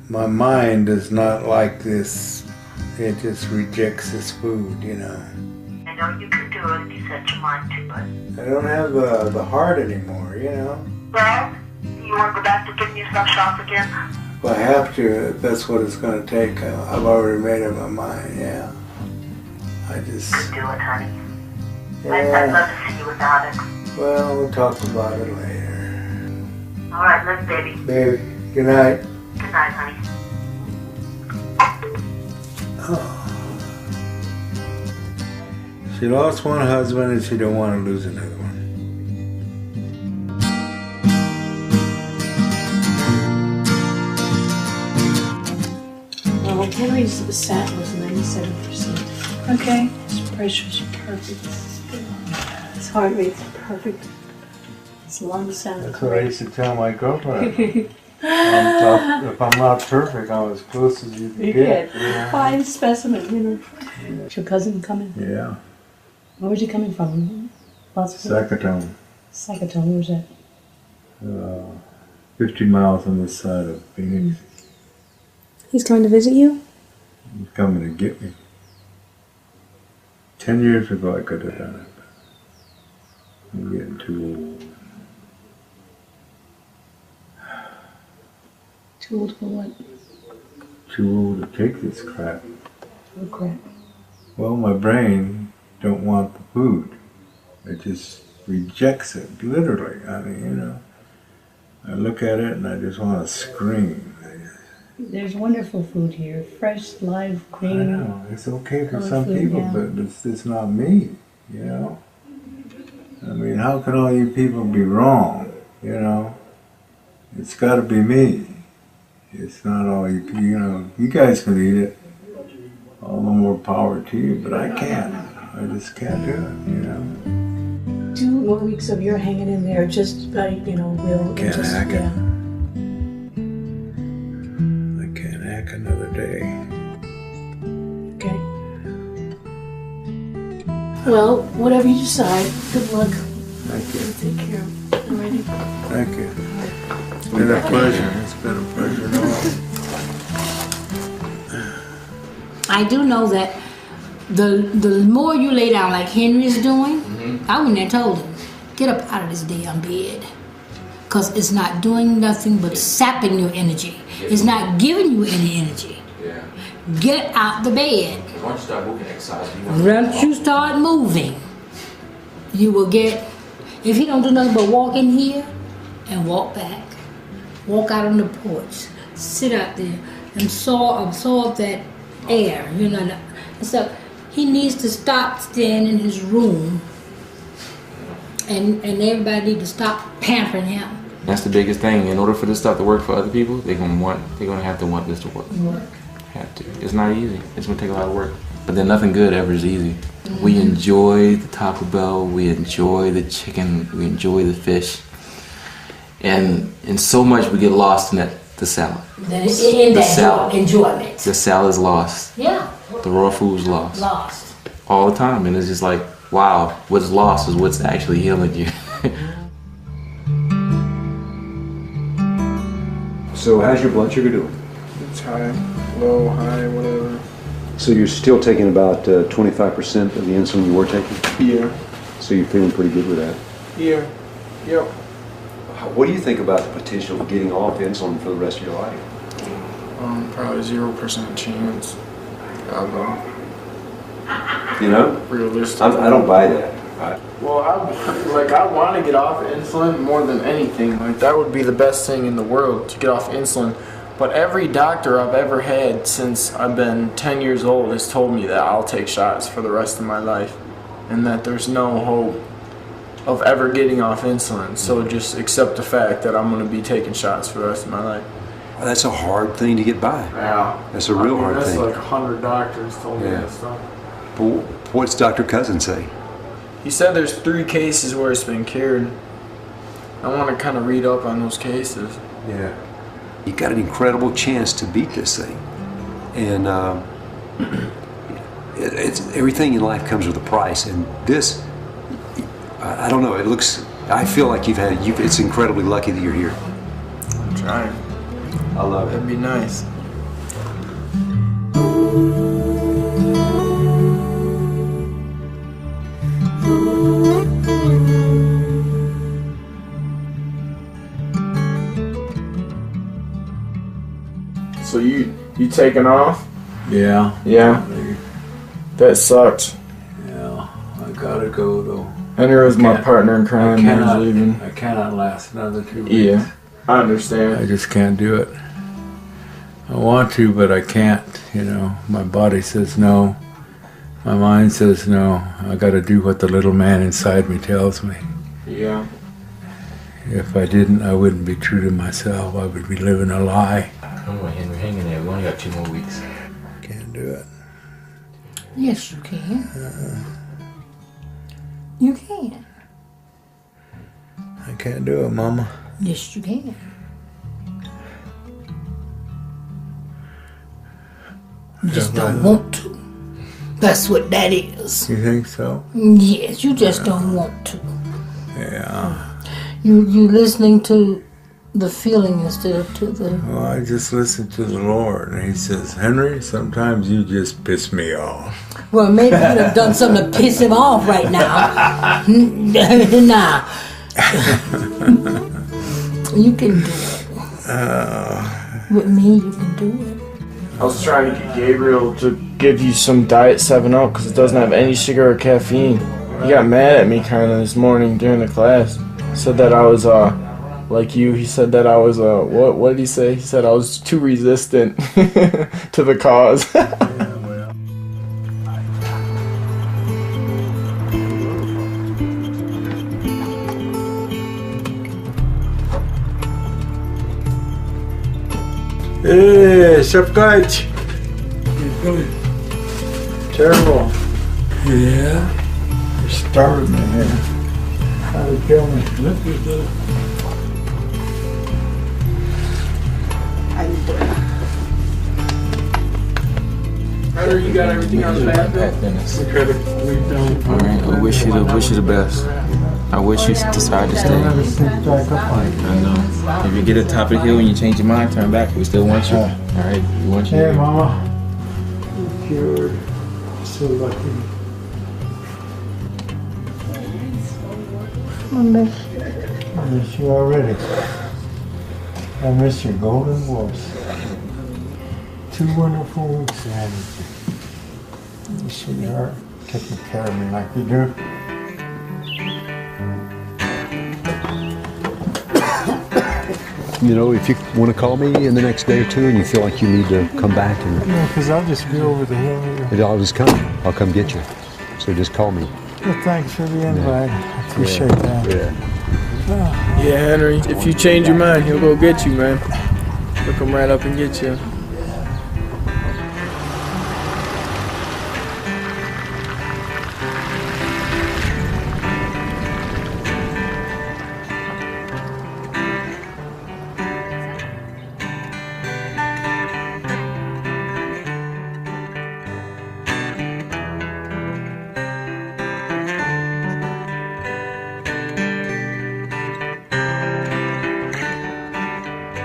My mind is not like this it just rejects this food, you know. I know you can do it if you set your mind to it. I don't have the heart anymore, you know. Well, you want to go back to getting yourself shots again? Well, I have to. That's what it's going to take. I've already made up my mind, yeah. I just... Could do it, honey. Yeah. I'd love to see you without it. Well, we'll talk about it later. All right, let's, baby. Baby, good night. Good night, honey. She lost one husband and she don't want to lose another one. Well, Henry's sat was 97%. Okay. His pressure's perfect. His heart rate's perfect. His lungs sound That's what I used to tell my girlfriend. If I'm not perfect, I'm as close as you can get. Yeah. Fine specimen, you know. Is your cousin coming? Yeah. Where was he coming from? Sakatone. Sakatone, where's that? 50 miles on this side of Phoenix. He's coming to visit you? He's coming to get me. 10 years ago I could have done it. I'm getting too old. Too old for what? Too old to take this crap. What crap? Well, my brain don't want the food. It just rejects it, literally. I mean, you know, I look at it and I just want to scream. There's wonderful food here. Fresh, live, green. I know, it's okay for color some food, people, yeah. but it's not me, you know? I mean, how can all you people be wrong, you know? It's got to be me. It's not all you know, you guys can eat it. All the more power to you, but I can't. I just can't do it, you know? 2 more weeks of your hanging in there, just like, you know, will. Can't just, hack it. yeah. I can't hack another day. Okay. Well, whatever you decide, good luck. Thank you. Take care. I'm ready. Thank you. It's been a pleasure. It's been a pleasure. I do know that the more you lay down like Henry is doing, I wouldn't have told him, get up out of this damn bed. Because it's not doing nothing but sapping your energy. It's not giving you any energy. Yeah. Get out the bed. Once you start moving exercise, Once you start moving, you will get, if he don't do nothing but walk in here and walk back, walk out on the porch, sit out there and absorb that air, you know. And so he needs to stop staying in his room, and everybody needs to stop pampering him. That's the biggest thing. In order for this stuff to work for other people, they're gonna have to want this to work. Have to. It's not easy. It's gonna take a lot of work. But then nothing good ever is easy. We enjoy the Taco Bell, we enjoy the chicken, we enjoy the fish. And so much we get lost in the salad. In that enjoyment. The salad's lost. Yeah. The raw food's lost. Lost. All the time. And it's just like, wow, what's lost is what's actually healing you. So how's your blood sugar doing? It's high, low, high, whatever. So you're still taking about 25% of the insulin you were taking? Yeah. So you're feeling pretty good with that? Yeah. Yep. What do you think about the potential of getting off insulin for the rest of your life? Probably 0% chance. I don't know. You know? Realistic. I don't buy that. Well, I want to get off insulin more than anything. Like, that would be the best thing in the world, to get off insulin. But every doctor I've ever had since I've been 10 years old has told me that I'll take shots for the rest of my life, and that there's no hope of ever getting off insulin. So just accept the fact that I'm going to be taking shots for the rest of my life. That's a hard thing to get by. Yeah. That's a real hard that's thing. That's like 100 doctors told me that stuff. But what's Dr. Cousens say? He said there's 3 cases where it's been cured. I want to kind of read up on those cases. Yeah. You got an incredible chance to beat this thing. And it's everything in life comes with a price. And this, I don't know, I feel like it's incredibly lucky that you're here. I'm trying. I love it. That'd be nice. So you taking off? Yeah. Yeah. That sucks. Yeah, I gotta go though. Henry was my partner in crime. I cannot last another 2 weeks. Yeah, I understand. I just can't do it. I want to, but I can't. You know, my body says no. My mind says no. I gotta do what the little man inside me tells me. Yeah. If I didn't, I wouldn't be true to myself. I would be living a lie. Come on, Henry, hang in there. We only got 2 more weeks. Can't do it. Yes, you can. You can. I can't do it, Mama. Yes, you can. You just don't want to. That's what that is. You think so? Yes, you just don't want to. Yeah. You listening to the feeling instead of to the... Well, I just listen to the Lord, and He says, Henry, sometimes you just piss me off. Well, maybe you would have done something to piss him off right now. Nah. You can do it. With me, you can do it. I was trying to get Gabriel to give you some Diet 7-Up because it doesn't have any sugar or caffeine. He got mad at me kind of this morning during the class. Said that I was, like you, he said that I was, what did he say? He said I was too resistant to the cause. Hey, Shepkite. Terrible. Yeah? You're starving me here. How to kill me. Look at that. Hunter, you got everything on the back? Alright, I wish you the best. I wish you decide to stay. I know. If you get to the top of the hill and you change your mind, turn back. We still want you. Alright, we want you. Hey, Mama. You're cured. So lucky. I miss you already. I miss your golden voice. 2 wonderful weeks ahead of you. Sweetheart, taking care of me like you do. You know, if you want to call me in the next day or two and you feel like you need to come back, and Yeah, because I'll just be over the hill here. I'll just come. I'll come get you. So just call me. Well, thanks for the invite. I appreciate that. Yeah. Yeah, Henry, if you change your mind, he'll go get you, man. He'll come right up and get you.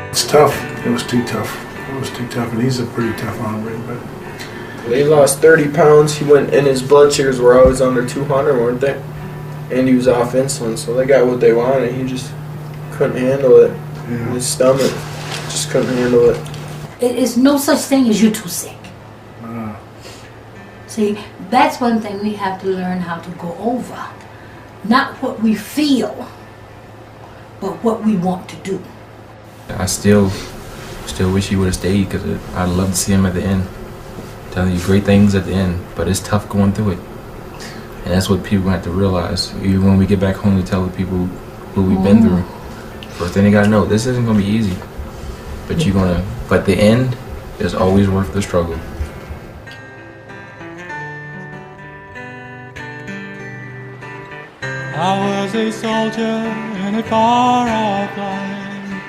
It's tough. It was too tough. It was too tough, and he's a pretty tough hombre, but He lost 30 pounds. He went, and his blood sugars were always under 200, weren't they? And he was off insulin, so they got what they wanted. He just couldn't handle it. His stomach just couldn't handle it. It is no such thing as you too sick. See, that's one thing we have to learn how to go over. Not what we feel, but what we want to do. I still wish he would have stayed because I'd love to see him at the end. Telling you great things at the end, but it's tough going through it. And that's what people have to realize. Even when we get back home, we tell the people what we've been through. First thing they gotta know, this isn't gonna be easy. But but the end is always worth the struggle. I was a soldier in a far-off line,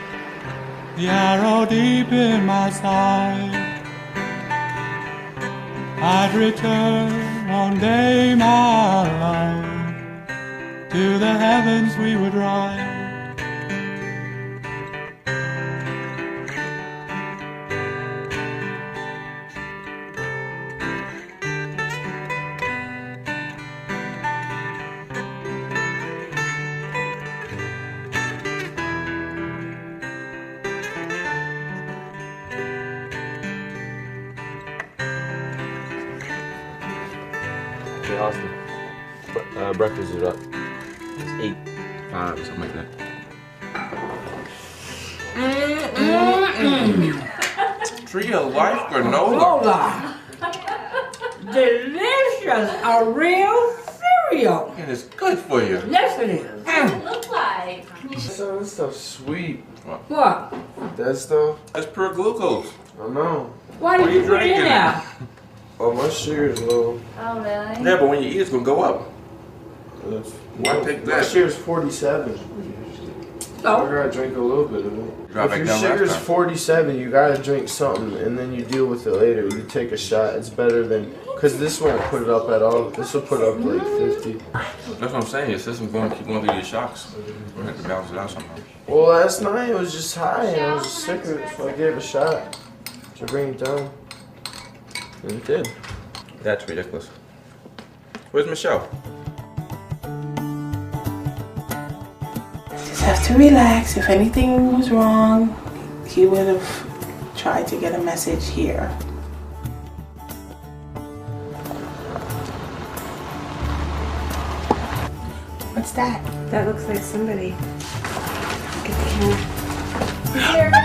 the arrow deep in my side. I'd return one day, my life, to the heavens we would ride. Hey, Austin. Breakfast is up. It's 8:05 or something like that. Tree of Life granola. Delicious. A real cereal. And it's good for you. Yes, it is. What does it look like? So this stuff's sweet. What? That stuff? That's pure glucose. I know. Why did you put it in there? Oh, my sugar's low. Oh, really? Yeah, but when you eat, it's gonna go up. Why take My that? sugar's 47. So? I gotta drink a little bit of it. Drop If back your down last sugar's time. 47, you gotta drink something and then you deal with it later. You take a shot. It's better than, cause this won't put it up at all. This will put it up to like 50. That's what I'm saying. Your system's going to keep going through these shocks. We're gonna have to balance it out somehow. Well, last night it was just high and I was just sick of it, so I gave it a shot to bring it down. And it did. That's ridiculous. Where's Michelle? Just have to relax. If anything was wrong, he would have tried to get a message here. What's that? That looks like somebody. Get the camera.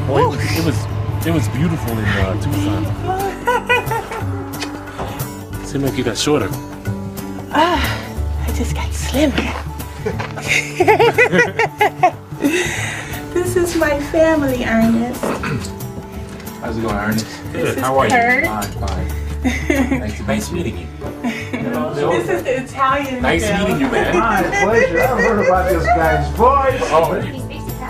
Well, it was beautiful in Tucson. Seemed like you got shorter. I just got slimmer. This is my family, Ernest. How's it going, Ernest? Good. How are Kurt. you? Fine. Nice meeting you. This is the Italian. Nice girl. meeting you, man. My pleasure. I've heard about this guy's voice. Oh,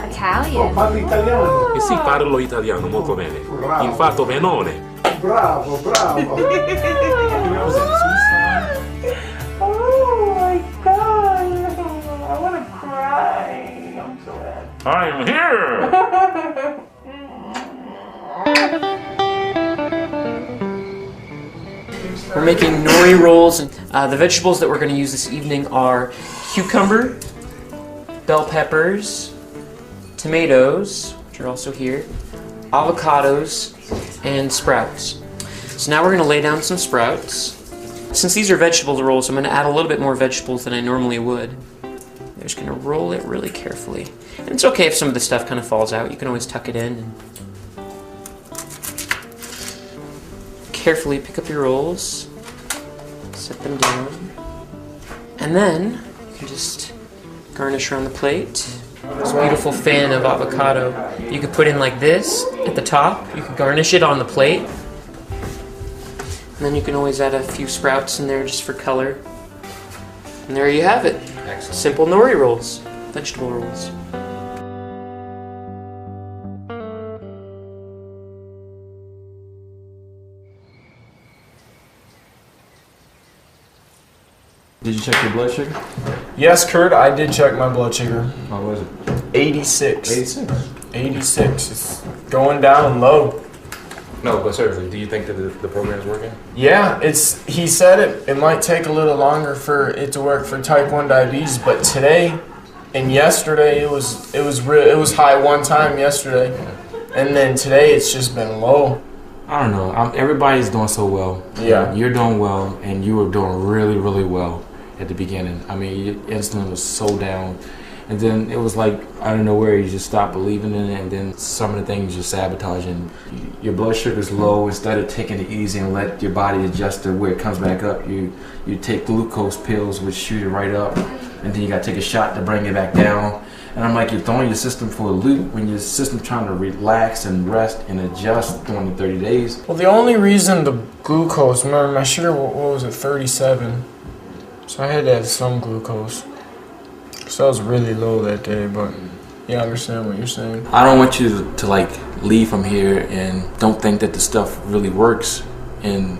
Italian. Parli italiano. sì, parlo italiano molto bene. Infatti, benone. Bravo, bravo. Oh my God! I want to cry. I'm so happy. I'm here. We're making nori rolls, and the vegetables that we're going to use this evening are cucumber, bell peppers, tomatoes, which are also here, avocados, and sprouts. So now we're going to lay down some sprouts. Since these are vegetable rolls, I'm going to add a little bit more vegetables than I normally would. I'm just going to roll it really carefully. And it's okay if some of the stuff kind of falls out. You can always tuck it in. And carefully pick up your rolls, set them down, and then you can just garnish around the plate. This beautiful fan of avocado. You could put in like this at the top. You could garnish it on the plate. And then you can always add a few sprouts in there just for color. And there you have it. Excellent. Simple nori rolls, vegetable rolls. Did you check your blood sugar? Yes, Kurt, I did check my blood sugar. How was it? 86. 86. 86. It's going down low. No, but seriously, do you think that the program is working? Yeah, he said it might take a little longer for it to work for type 1 diabetes, but today and yesterday it was high one time yesterday. And then today it's just been low. I don't know. Everybody's doing so well. Yeah. You're doing well, and you were doing really, really well at the beginning. I mean, your insulin was so down. And then it was like, out of nowhere, you just stopped believing in it, and then some of the things you're sabotaging. Your blood sugar's low. Instead of taking it easy and let your body adjust to where it comes back up, you take glucose pills, which shoot it right up, and then you got to take a shot to bring it back down. And I'm like, you're throwing your system for a loop when your system's trying to relax and rest and adjust during the 30 days. Well, the only reason the glucose, remember my sugar, what was it, 37? So I had to have some glucose. So I was really low that day, but yeah, I understand what you're saying. I don't want you to like leave from here and don't think that the stuff really works. And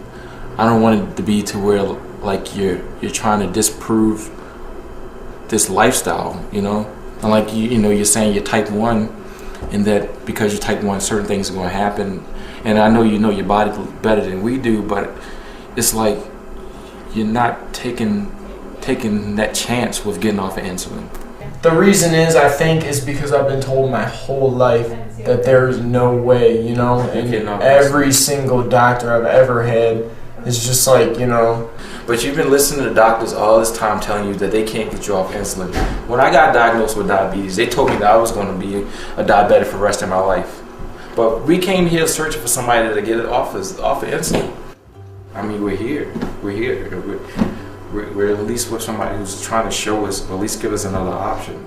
I don't want it to be to where like you're trying to disprove this lifestyle, you know? And like you're saying you're type 1, and that because you're type 1, certain things are going to happen. And I know you know your body better than we do, but it's like you're not taking that chance with getting off of insulin. The reason is, I think, is because I've been told my whole life that there's no way, you know, and every single doctor I've ever had is just like, you know. But you've been listening to doctors all this time telling you that they can't get you off insulin. When I got diagnosed with diabetes, they told me that I was going to be a diabetic for the rest of my life. But we came here searching for somebody to get it off of insulin. I mean, we're here. We're at least with somebody who's trying to show us, or at least give us another option.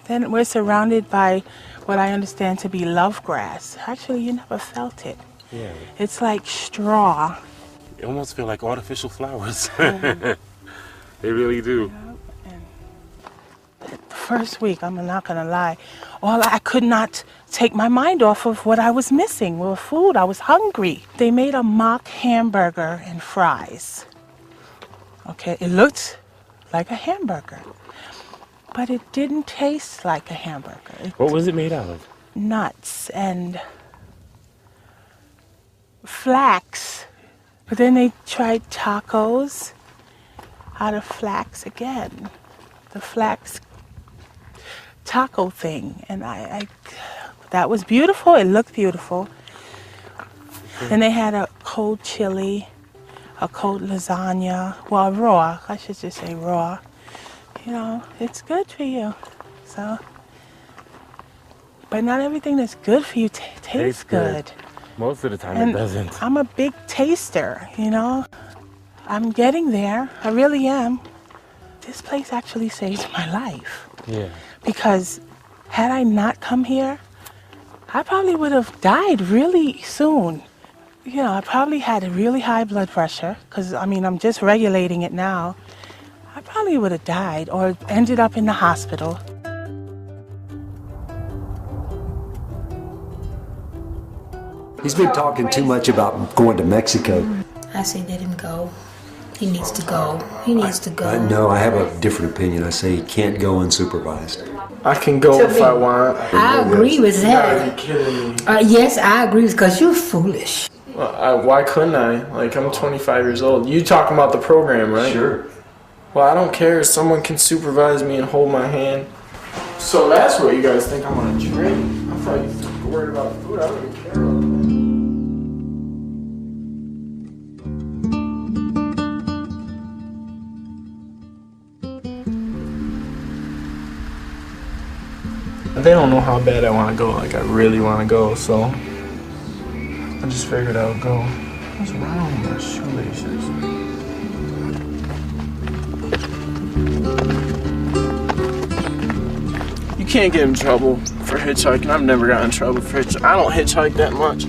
Then we're surrounded by what I understand to be love grass. Actually, you never felt it. Yeah. It's like straw. They almost feel like artificial flowers. They really do. The first week, I'm not gonna lie, I could not take my mind off of what I was missing with food. I was hungry. They made a mock hamburger and fries. Okay, it looked like a hamburger, but it didn't taste like a hamburger. What was it made out of? Nuts and flax. But then they tried tacos out of flax again. The flax taco thing. And that was beautiful. It looked beautiful. Then they had a cold chili, a cold lasagna. Well, raw. I should just say raw. You know, it's good for you. So, but not everything that's good for you tastes good. Most of the time And it doesn't. I'm a big taster, you know. I'm getting there. I really am. This place actually saved my life. Yeah. Because had I not come here, I probably would have died really soon. You know, I probably had a really high blood pressure because, I mean, I'm just regulating it now. I probably would have died or ended up in the hospital. He's been talking too much about going to Mexico. I say let him go. He needs to go. He needs to go. No, I have a different opinion. I say he can't go unsupervised. I can go if I want. I agree with that. Are you kidding me? Yes, I agree because you're foolish. Well, why couldn't I? Like, I'm 25 years old. You talking about the program, right? Sure. Well, I don't care. Someone can supervise me and hold my hand. So that's what you guys think I'm gonna drink. I thought you were worried about the food. I don't even care about that. They don't know how bad I want to go. Like, I really want to go, so I just figured I would go. What's wrong with my shoelaces? You can't get in trouble for hitchhiking. I've never gotten in trouble for hitchhiking. I don't hitchhike that much,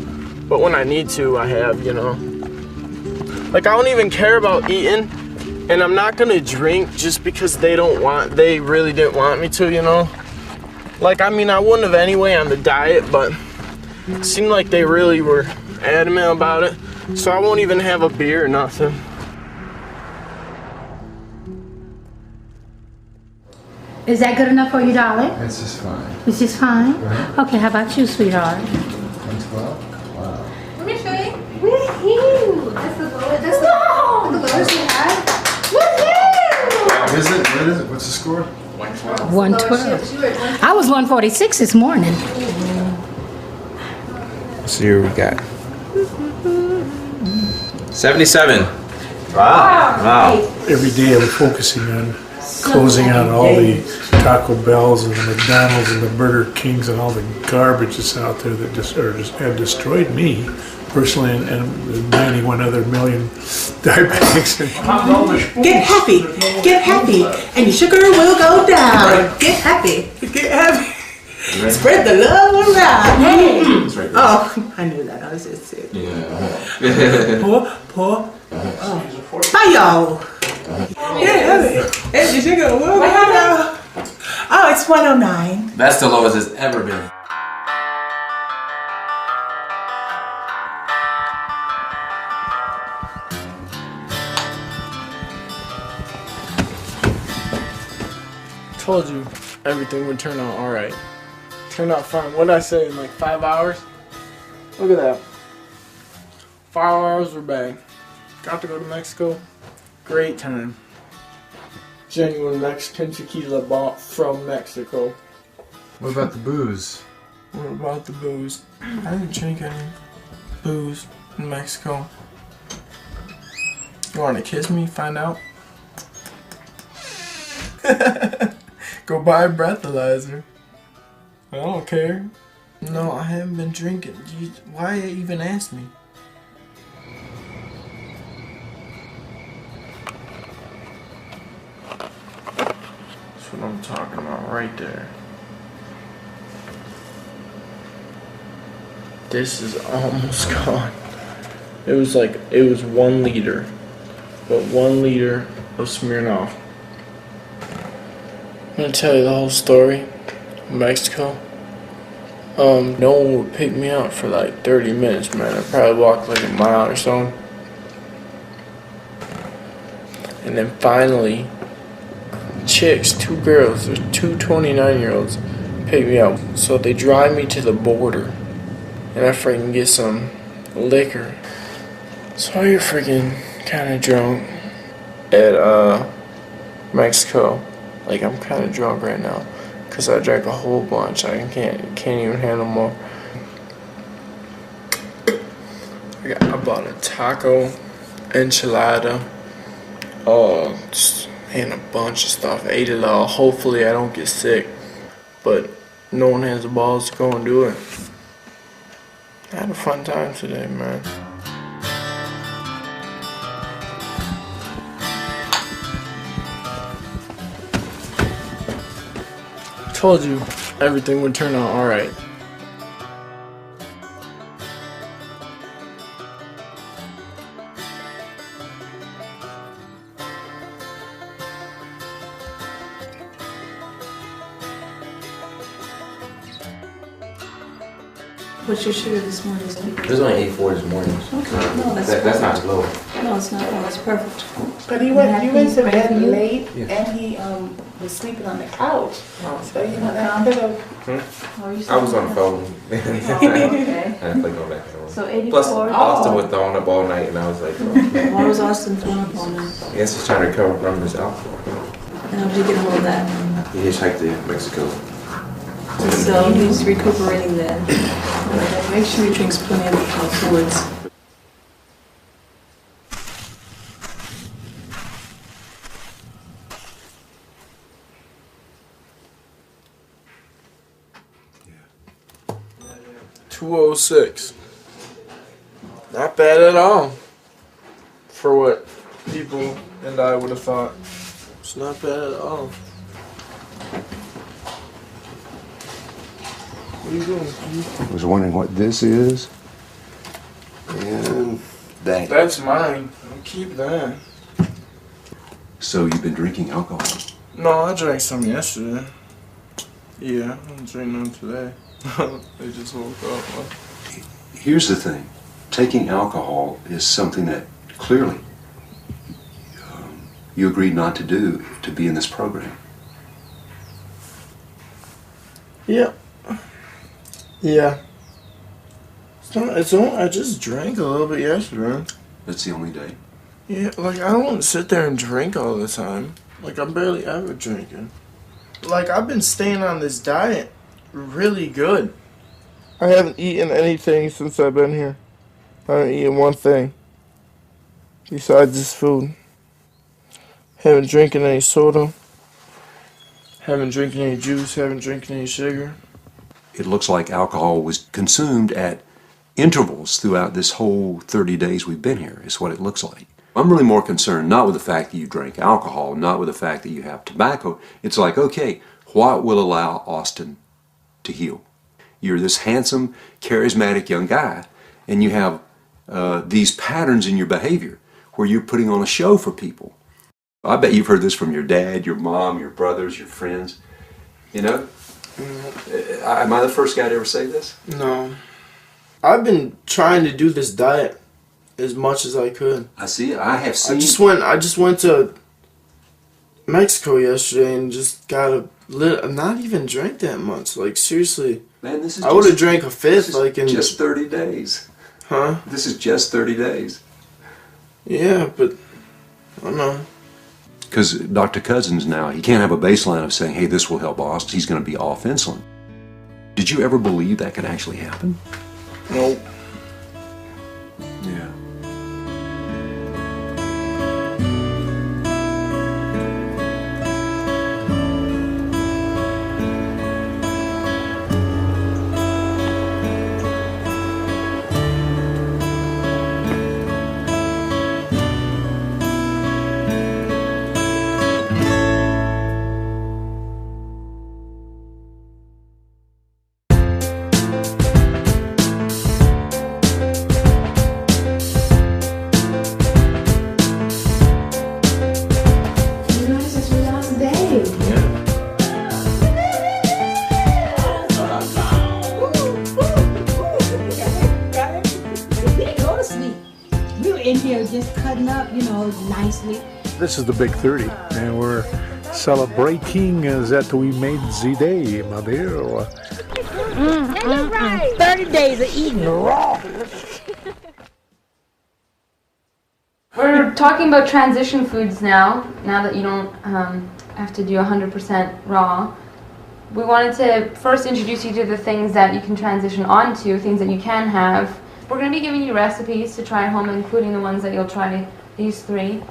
but when I need to, I have, you know. Like, I don't even care about eating, and I'm not gonna drink just because they really didn't want me to, you know. Like, I mean, I wouldn't have anyway on the diet, but it seemed like they really were adamant about it, so I won't even have a beer or nothing. Is that good enough for you, darling? It's just fine. It's just fine? Right. Okay, how about you, sweetheart? 112? Wow. Let me show you. Woohoo! That's the lowest. That's the lowest we have. Woohoo! What is it? What is it? What's the score? 112. 112. I was 146 this morning. Let's see what we got. 77. Wow. Every day I'm focusing on closing out all the Taco Bells and the McDonald's and the Burger Kings and all the garbage that's out there that just have destroyed me personally and 91 other million diabetics. Get happy, and your sugar will go down. Get happy, get happy. Spread the love around. Right. Oh, I knew that. I was just sick. Yeah. Pour. Oh. Bye, y'all. Yeah, and your sugar will go down. Oh, it's 109. That's the lowest it's ever been. Told you everything would turn out alright. Turned out fine. What did I say, in like 5 hours? Look at that. 5 hours, we're back. Got to go to Mexico. Great time. Genuine Mexican tequila bought from Mexico. What about the booze? What about the booze? I didn't drink any booze in Mexico. You want to kiss me? Find out? Go buy a breathalyzer. I don't care. No, I haven't been drinking. Why even ask me? That's what I'm talking about right there. This is almost gone. It was 1 liter. But 1 liter of Smirnoff. I'm gonna tell you the whole story. Mexico. No one would pick me up for like 30 minutes, man. I probably walked like a mile or so. And then finally, chicks, 2 girls, there's 2 29-year-olds, pick me up. So they drive me to the border. And I freaking get some liquor. So you're freaking kinda drunk at Mexico. Like, I'm kinda drunk right now. Cause I drank a whole bunch. I can't even handle more. I bought a taco, enchilada, and a bunch of stuff. Ate it all. Hopefully I don't get sick. But no one has the balls to go and do it. I had a fun time today, man. Told you everything would turn out alright. What's your sugar this morning? It was only 8.4 this morning. Okay. No, That's not low. No, it's not low. It's perfect. But you went to bed late, Yeah. and he was sleeping on the couch. So you know that Calm. could have. I was on the phone. okay. I had to play go back and forth. So 84. Plus, Austin was thrown up all night, and I was like, oh. Why was Austin thrown up all night? I guess he's trying to recover from his alcohol. And how did you get a hold of that? He hitchhiked to Mexico. So he's recuperating then. Make sure he drinks plenty of fluids. Yeah. 206. Not bad at all. For what people and I would have thought. It's not bad at all. What are you doing? I was wondering what this is. And that. That's mine. I'll keep that. So you've been drinking alcohol? No, I drank some yesterday. Yeah, I'm drinking none today. I just woke up. Here's the thing. Taking alcohol is something that clearly you agreed not to do to be in this program. Yeah. Yeah. I just drank a little bit yesterday. That's the only day. Yeah, like I don't sit there and drink all the time. Like I'm barely ever drinking. Like I've been staying on this diet really good. I haven't eaten anything since I've been here. I haven't eaten one thing besides this food. Haven't drinking any soda. Haven't drinking any juice. Haven't drinking any sugar. It looks like alcohol was consumed at intervals throughout this whole 30 days we've been here, is what it looks like. I'm really more concerned not with the fact that you drank alcohol, not with the fact that you have tobacco. It's like, okay, what will allow Austin to heal? You're this handsome, charismatic young guy, and you have these patterns in your behavior where you're putting on a show for people. I bet you've heard this from your dad, your mom, your brothers, your friends. You know? Am I the first guy to ever say this? No. I've been trying to do this diet as much as I could. I see. I have seen. I just went to Mexico yesterday and just got not even drank that much. Like, seriously. Man, this is I would have drank a fifth, like, in just 30 days. Huh? This is just 30 days. Yeah, but I don't know. Because Dr. Cousens now, he can't have a baseline of saying, hey, this will help Austin. He's going to be off insulin. Did you ever believe that could actually happen? Nope. Yeah. In here just cutting up, you know, nicely. This is the big 30, and we're celebrating that we made the day, my dear. Right. 30 days of eating raw. We're talking about transition foods now that you don't have to do 100% raw. We wanted to first introduce you to the things that you can transition onto, things that you can have. We're going to be giving you recipes to try at home, including the ones that you'll try, these 3.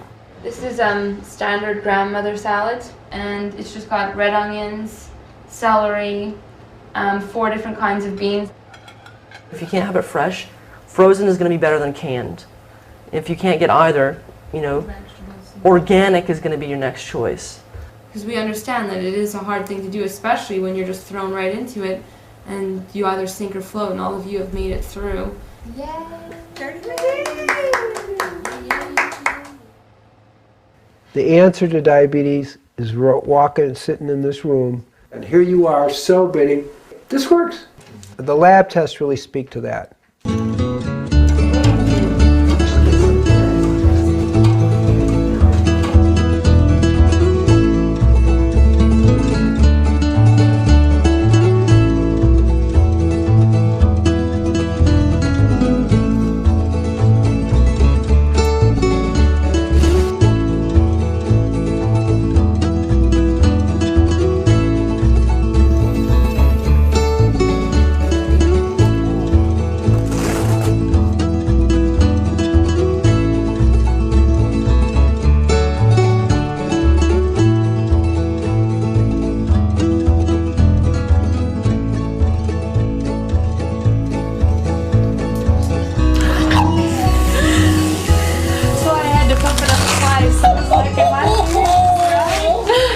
This is standard grandmother salad, and it's just got red onions, celery, 4 different kinds of beans. If you can't have it fresh, frozen is going to be better than canned. If you can't get either, you know, organic is going to be your next choice. Because we understand that it is a hard thing to do, especially when you're just thrown right into it, and you either sink or float, and all of you have made it through. The answer to diabetes is walking and sitting in this room, and here you are celebrating. This works. The lab tests really speak to that.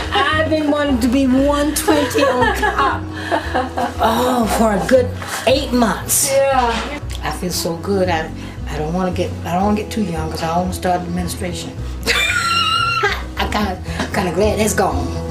I've been wanting to be 120 on top. Oh, for a good 8 months. Yeah. I feel so good. I don't want to get too young because I almost started menstruation. I'm kind of glad it's gone.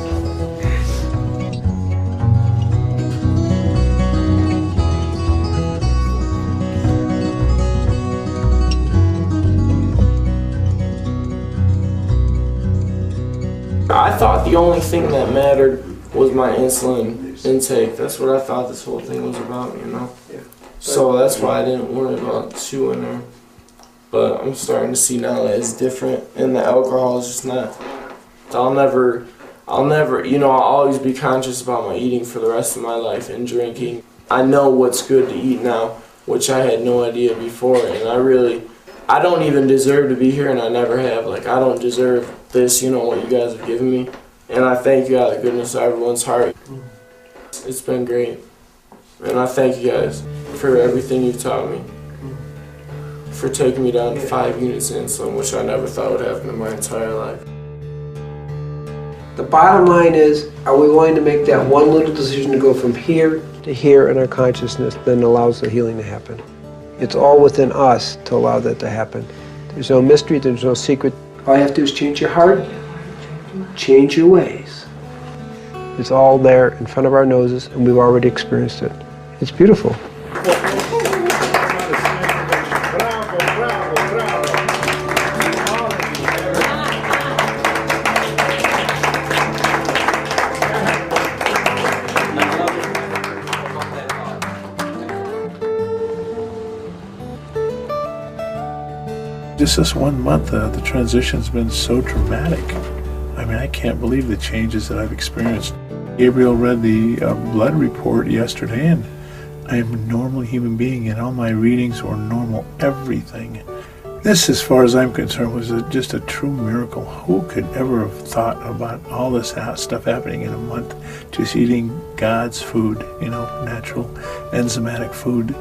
I thought the only thing that mattered was my insulin intake. That's what I thought this whole thing was about, you know? So that's why I didn't worry about chewing her. But I'm starting to see now that it's different, and the alcohol is just not. I'll never, you know, I'll always be conscious about my eating for the rest of my life and drinking. I know what's good to eat now, which I had no idea before, and I don't even deserve to be here, and I never have. Like, I don't deserve this, you know, what you guys have given me. And I thank you out of the goodness of everyone's heart. It's been great. And I thank you guys for everything you've taught me. For taking me down to 5 units of insulin, which I never thought would happen in my entire life. The bottom line is, are we willing to make that one little decision to go from here to here in our consciousness that allows the healing to happen? It's all within us to allow that to happen. There's no mystery, there's no secret. All you have to do is change your heart, change your ways. It's all there in front of our noses, and we've already experienced it. It's beautiful. just this 1 month, the transition's been so dramatic. I mean, I can't believe the changes that I've experienced. Gabriel read the blood report yesterday, and I am a normal human being, and all my readings were normal, everything. This, as far as I'm concerned, was just a true miracle. Who could ever have thought about all this stuff happening in a month, just eating God's food, you know, natural enzymatic food,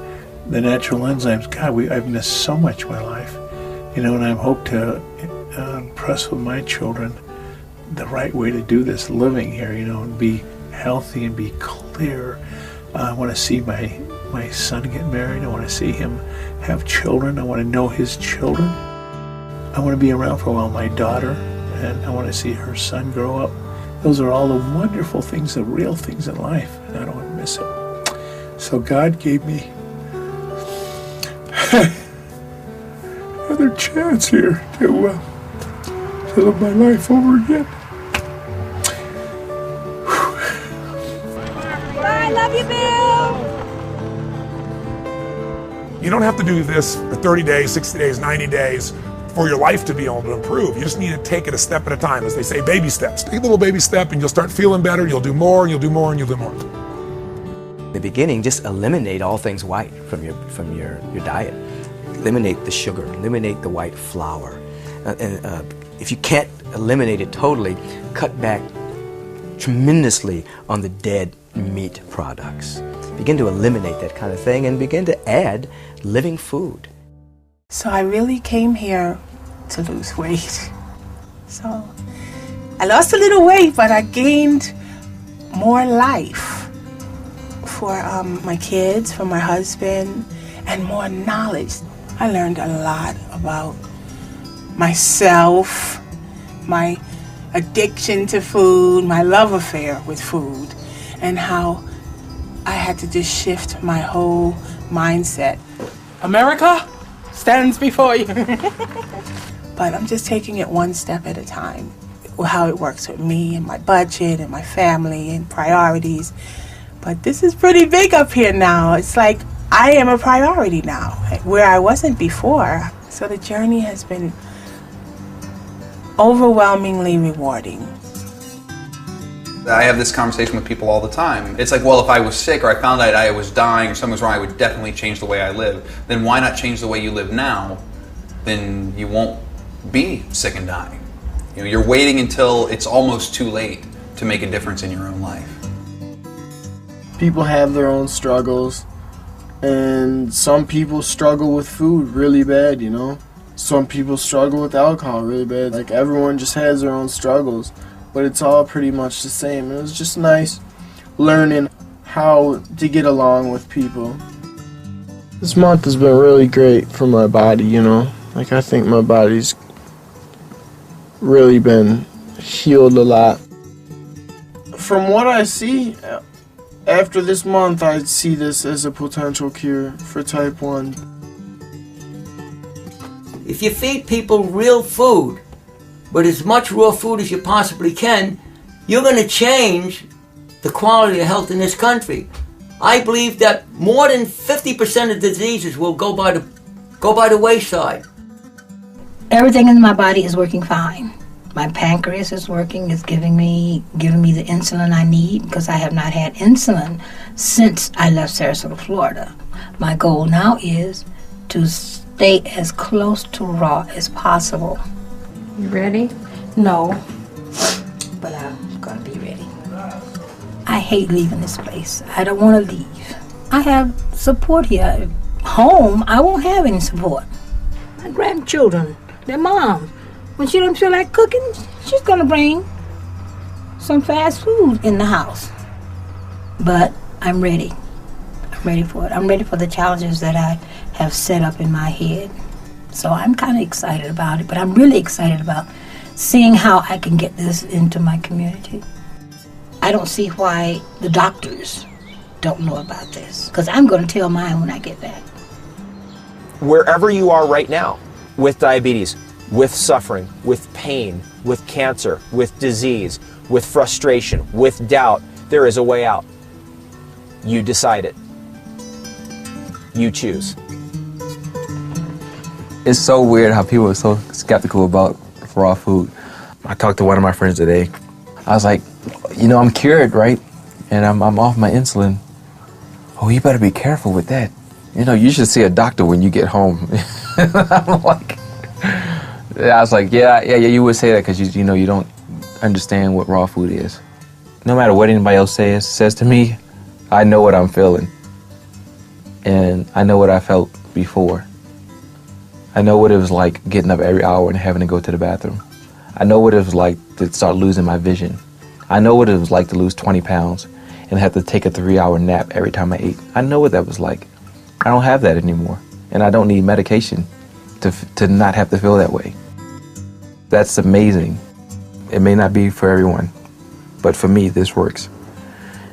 the natural enzymes. God, I've missed so much in my life, you know, and I hope to impress with my children the right way to do this living here, you know, and be healthy and be clear. I want to see my son get married. I want to see him have children. I want to know his children. I want to be around for a while, my daughter, and I want to see her son grow up. Those are all the wonderful things, the real things in life, and I don't want to miss it. So God gave me another chance here to live my life over again. I love you, Bill! You don't have to do this for 30 days, 60 days, 90 days for your life to be able to improve. You just need to take it a step at a time. As they say, baby steps. Take a little baby step and you'll start feeling better. You'll do more, and you'll do more, and you'll do more. In the beginning, just eliminate all things white from your diet. Eliminate the sugar, eliminate the white flour. If you can't eliminate it totally, cut back tremendously on the dead meat products. Begin to eliminate that kind of thing and begin to add living food. So I really came here to lose weight. So I lost a little weight, but I gained more life for my kids, for my husband, and more knowledge. I learned a lot about myself, my addiction to food, my love affair with food, and how I had to just shift my whole mindset. America stands before you. But I'm just taking it one step at a time. How it works with me and my budget and my family and priorities. But this is pretty big up here now. It's like I am a priority now, where I wasn't before. So the journey has been overwhelmingly rewarding. I have this conversation with people all the time. It's like, well, if I was sick or I found out I was dying or something was wrong, I would definitely change the way I live. Then why not change the way you live now? Then you won't be sick and dying. You know, you're waiting until it's almost too late to make a difference in your own life. People have their own struggles, and some people struggle with food really bad, you know? Some people struggle with alcohol really bad. Like, everyone just has their own struggles, but it's all pretty much the same. It was just nice learning how to get along with people. This month has been really great for my body, you know? Like, I think my body's really been healed a lot. From what I see, after this month, I see this as a potential cure for type 1. If you feed people real food, but as much raw food as you possibly can, you're going to change the quality of health in this country. I believe that more than 50% of diseases will go by the wayside. Everything in my body is working fine. My pancreas is working, it's giving me the insulin I need, because I have not had insulin since I left Sarasota, Florida. My goal now is to stay as close to raw as possible. You ready? No, but I'm gonna be ready. I hate leaving this place. I don't want to leave. I have support here. Home, I won't have any support. My grandchildren, their mom, when she don't feel like cooking, she's gonna bring some fast food in the house. But I'm ready. I'm ready for it. I'm ready for the challenges that I have set up in my head. So I'm kind of excited about it, but I'm really excited about seeing how I can get this into my community. I don't see why the doctors don't know about this, because I'm going to tell mine when I get back. Wherever you are right now, with diabetes, with suffering, with pain, with cancer, with disease, with frustration, with doubt, there is a way out. You decide it. You choose. It's so weird how people are so skeptical about raw food. I talked to one of my friends today. I was like, you know, I'm cured, right? And I'm off my insulin. Oh, you better be careful with that. You know, you should see a doctor when you get home. I'm like, I was like, yeah, you would say that because you know you don't understand what raw food is. No matter what anybody else says to me, I know what I'm feeling. And I know what I felt before. I know what it was like getting up every hour and having to go to the bathroom. I know what it was like to start losing my vision. I know what it was like to lose 20 pounds and have to take a 3-hour nap every time I ate. I know what that was like. I don't have that anymore. And I don't need medication to not have to feel that way. That's amazing. It may not be for everyone, but for me, this works.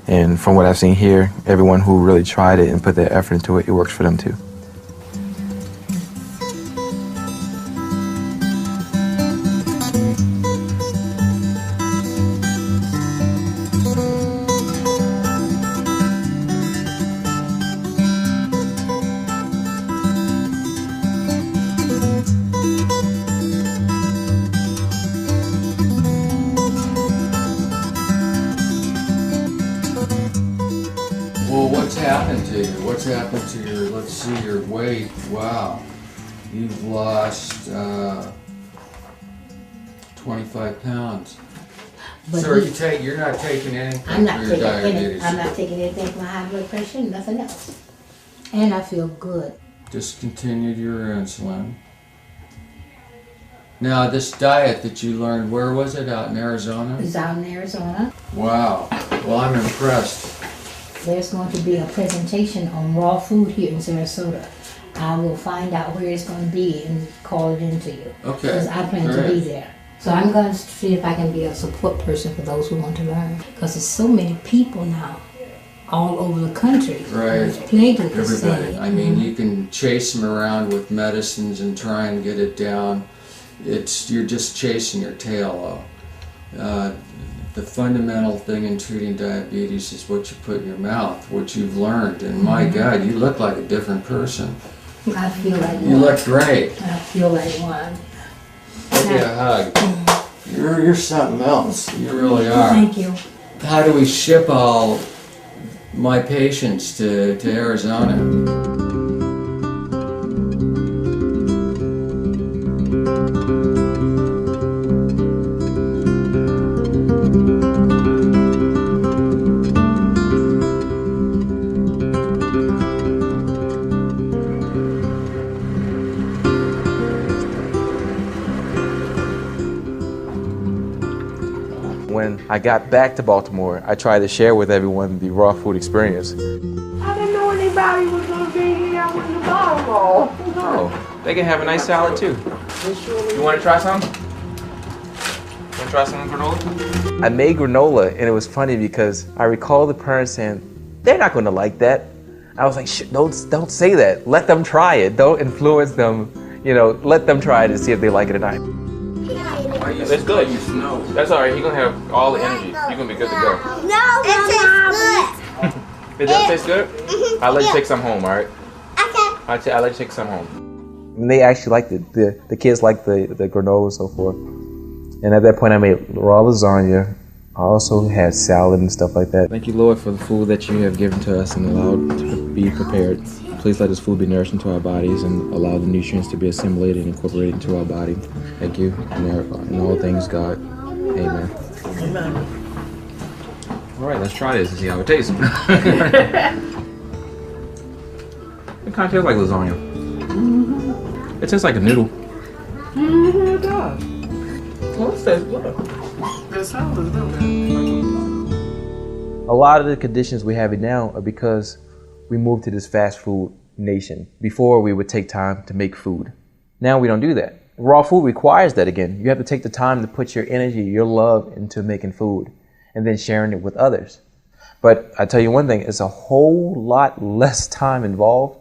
And from what I've seen here, everyone who really tried it and put their effort into it, it works for them too. Well, what's happened to you? What's happened to your, let's see, your weight? Wow. You've lost 25 pounds. But So you're not taking anything I'm not for your taking diabetes? I'm not taking anything for my high blood pressure, nothing else. And I feel good. Discontinued your insulin. Now, this diet that you learned, where was it? Out in Arizona? It's out in Arizona. Wow. Well, I'm impressed. There's going to be a presentation on raw food here in Sarasota. I will find out where it's going to be and call it into you. Okay. Because I plan to be there. So I'm going to see if I can be a support person for those who want to learn. Because there's so many people now all over the country. Right. who's plagued with this Everybody. thing. I mean, you can chase them around with medicines and try and get it down. You're just chasing your tail, though. The fundamental thing in treating diabetes is what you put in your mouth, what you've learned. And my God, you look like a different person. I feel like one. You look great. I feel like one. Give you a hug. You're something else. You really are. Thank you. How do we ship all my patients to Arizona? When I got back to Baltimore, I tried to share with everyone the raw food experience. I didn't know anybody was going to be here with the bottle. Oh, they can have a nice salad too. You want to try some? Want to try some granola? I made granola, and it was funny because I recall the parents saying, they're not going to like that. I was like, don't say that. Let them try it. Don't influence them. You know, let them try it and see if they like it or not. It's good. That's all right. You're going to have all the energy. You're going to be good to go. No, it tastes good. It does taste good? I'll let you take some home, all right? Okay. I'll let you take some home. And they actually liked it. The kids liked the granola and so forth. And at that point, I made raw lasagna. I also had salad and stuff like that. Thank you, Lord, for the food that you have given to us and allowed to be prepared. Please let this food be nourished into our bodies and allow the nutrients to be assimilated and incorporated into our body. Thank you. In all things, God. Amen. Amen. All right, let's try this and see how it tastes. It kind of tastes like lasagna. It tastes like a noodle. It does. Well, it tastes good. That salad is really good. A lot of the conditions we have now are because we moved to this fast food nation. Before, we would take time to make food. Now we don't do that. Raw food requires that again. You have to take the time to put your energy, your love into making food and then sharing it with others. But I tell you one thing, it's a whole lot less time involved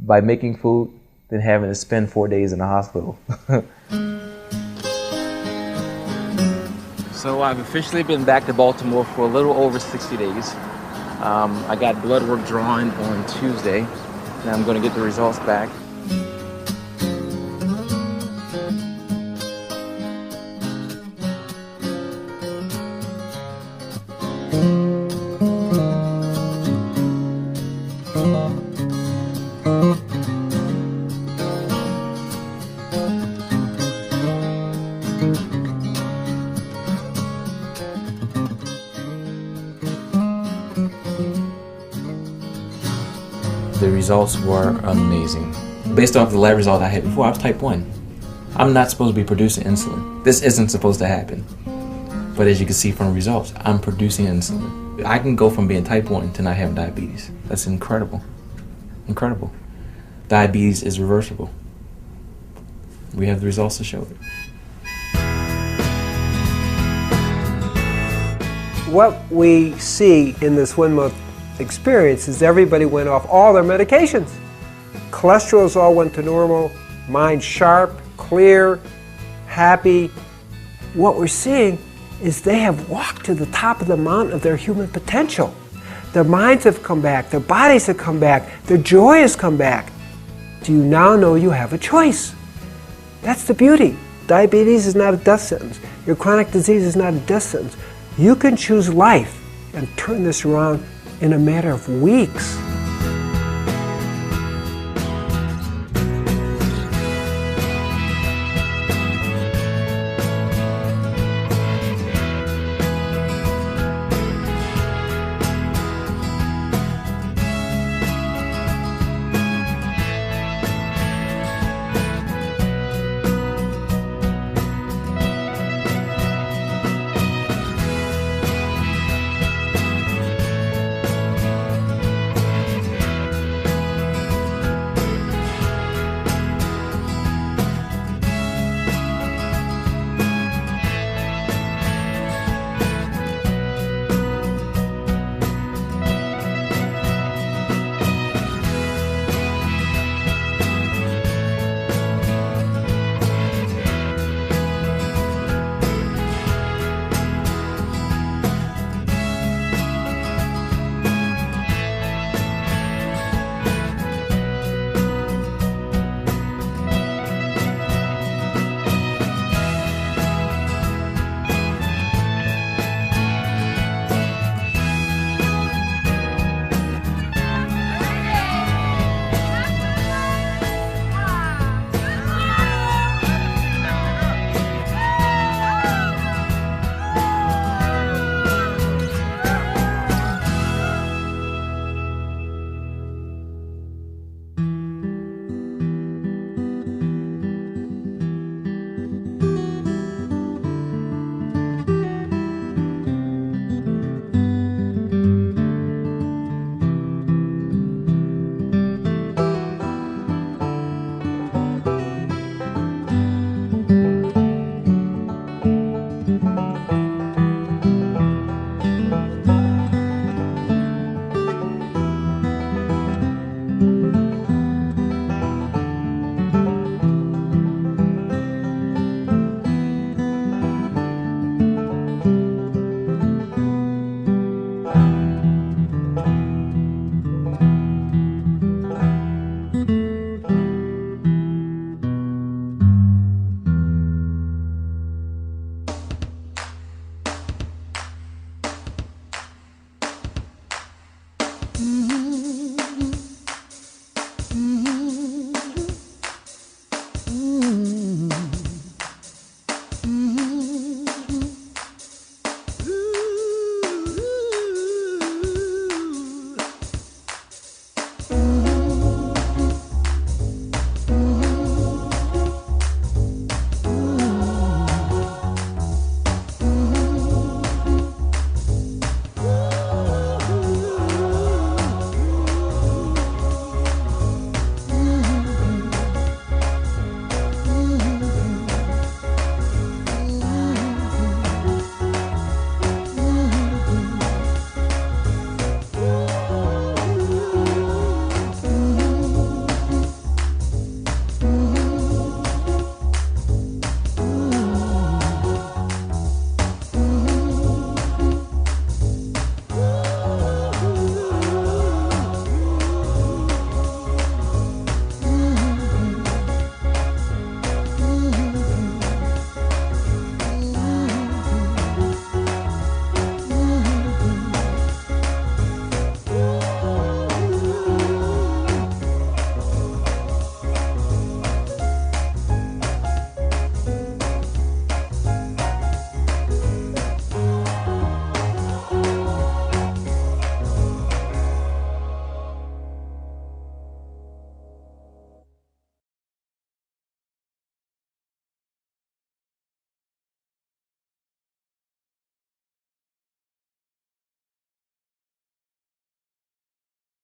by making food than having to spend 4 days in the hospital. So I've officially been back to Baltimore for a little over 60 days. I got blood work drawn on Tuesday, and I'm going to get the results back. The results were amazing. Based off the lab result I had before, I was type 1. I'm not supposed to be producing insulin. This isn't supposed to happen. But as you can see from the results, I'm producing insulin. I can go from being type 1 to not having diabetes. That's incredible. Incredible. Diabetes is reversible. We have the results to show it. What we see in this 1 month experience is everybody went off all their medications. Cholesterols all went to normal, mind sharp, clear, happy. What we're seeing is they have walked to the top of the mountain of their human potential. Their minds have come back, their bodies have come back, their joy has come back. Do you now know you have a choice? That's the beauty. Diabetes is not a death sentence. Your chronic disease is not a death sentence. You can choose life and turn this around in a matter of weeks.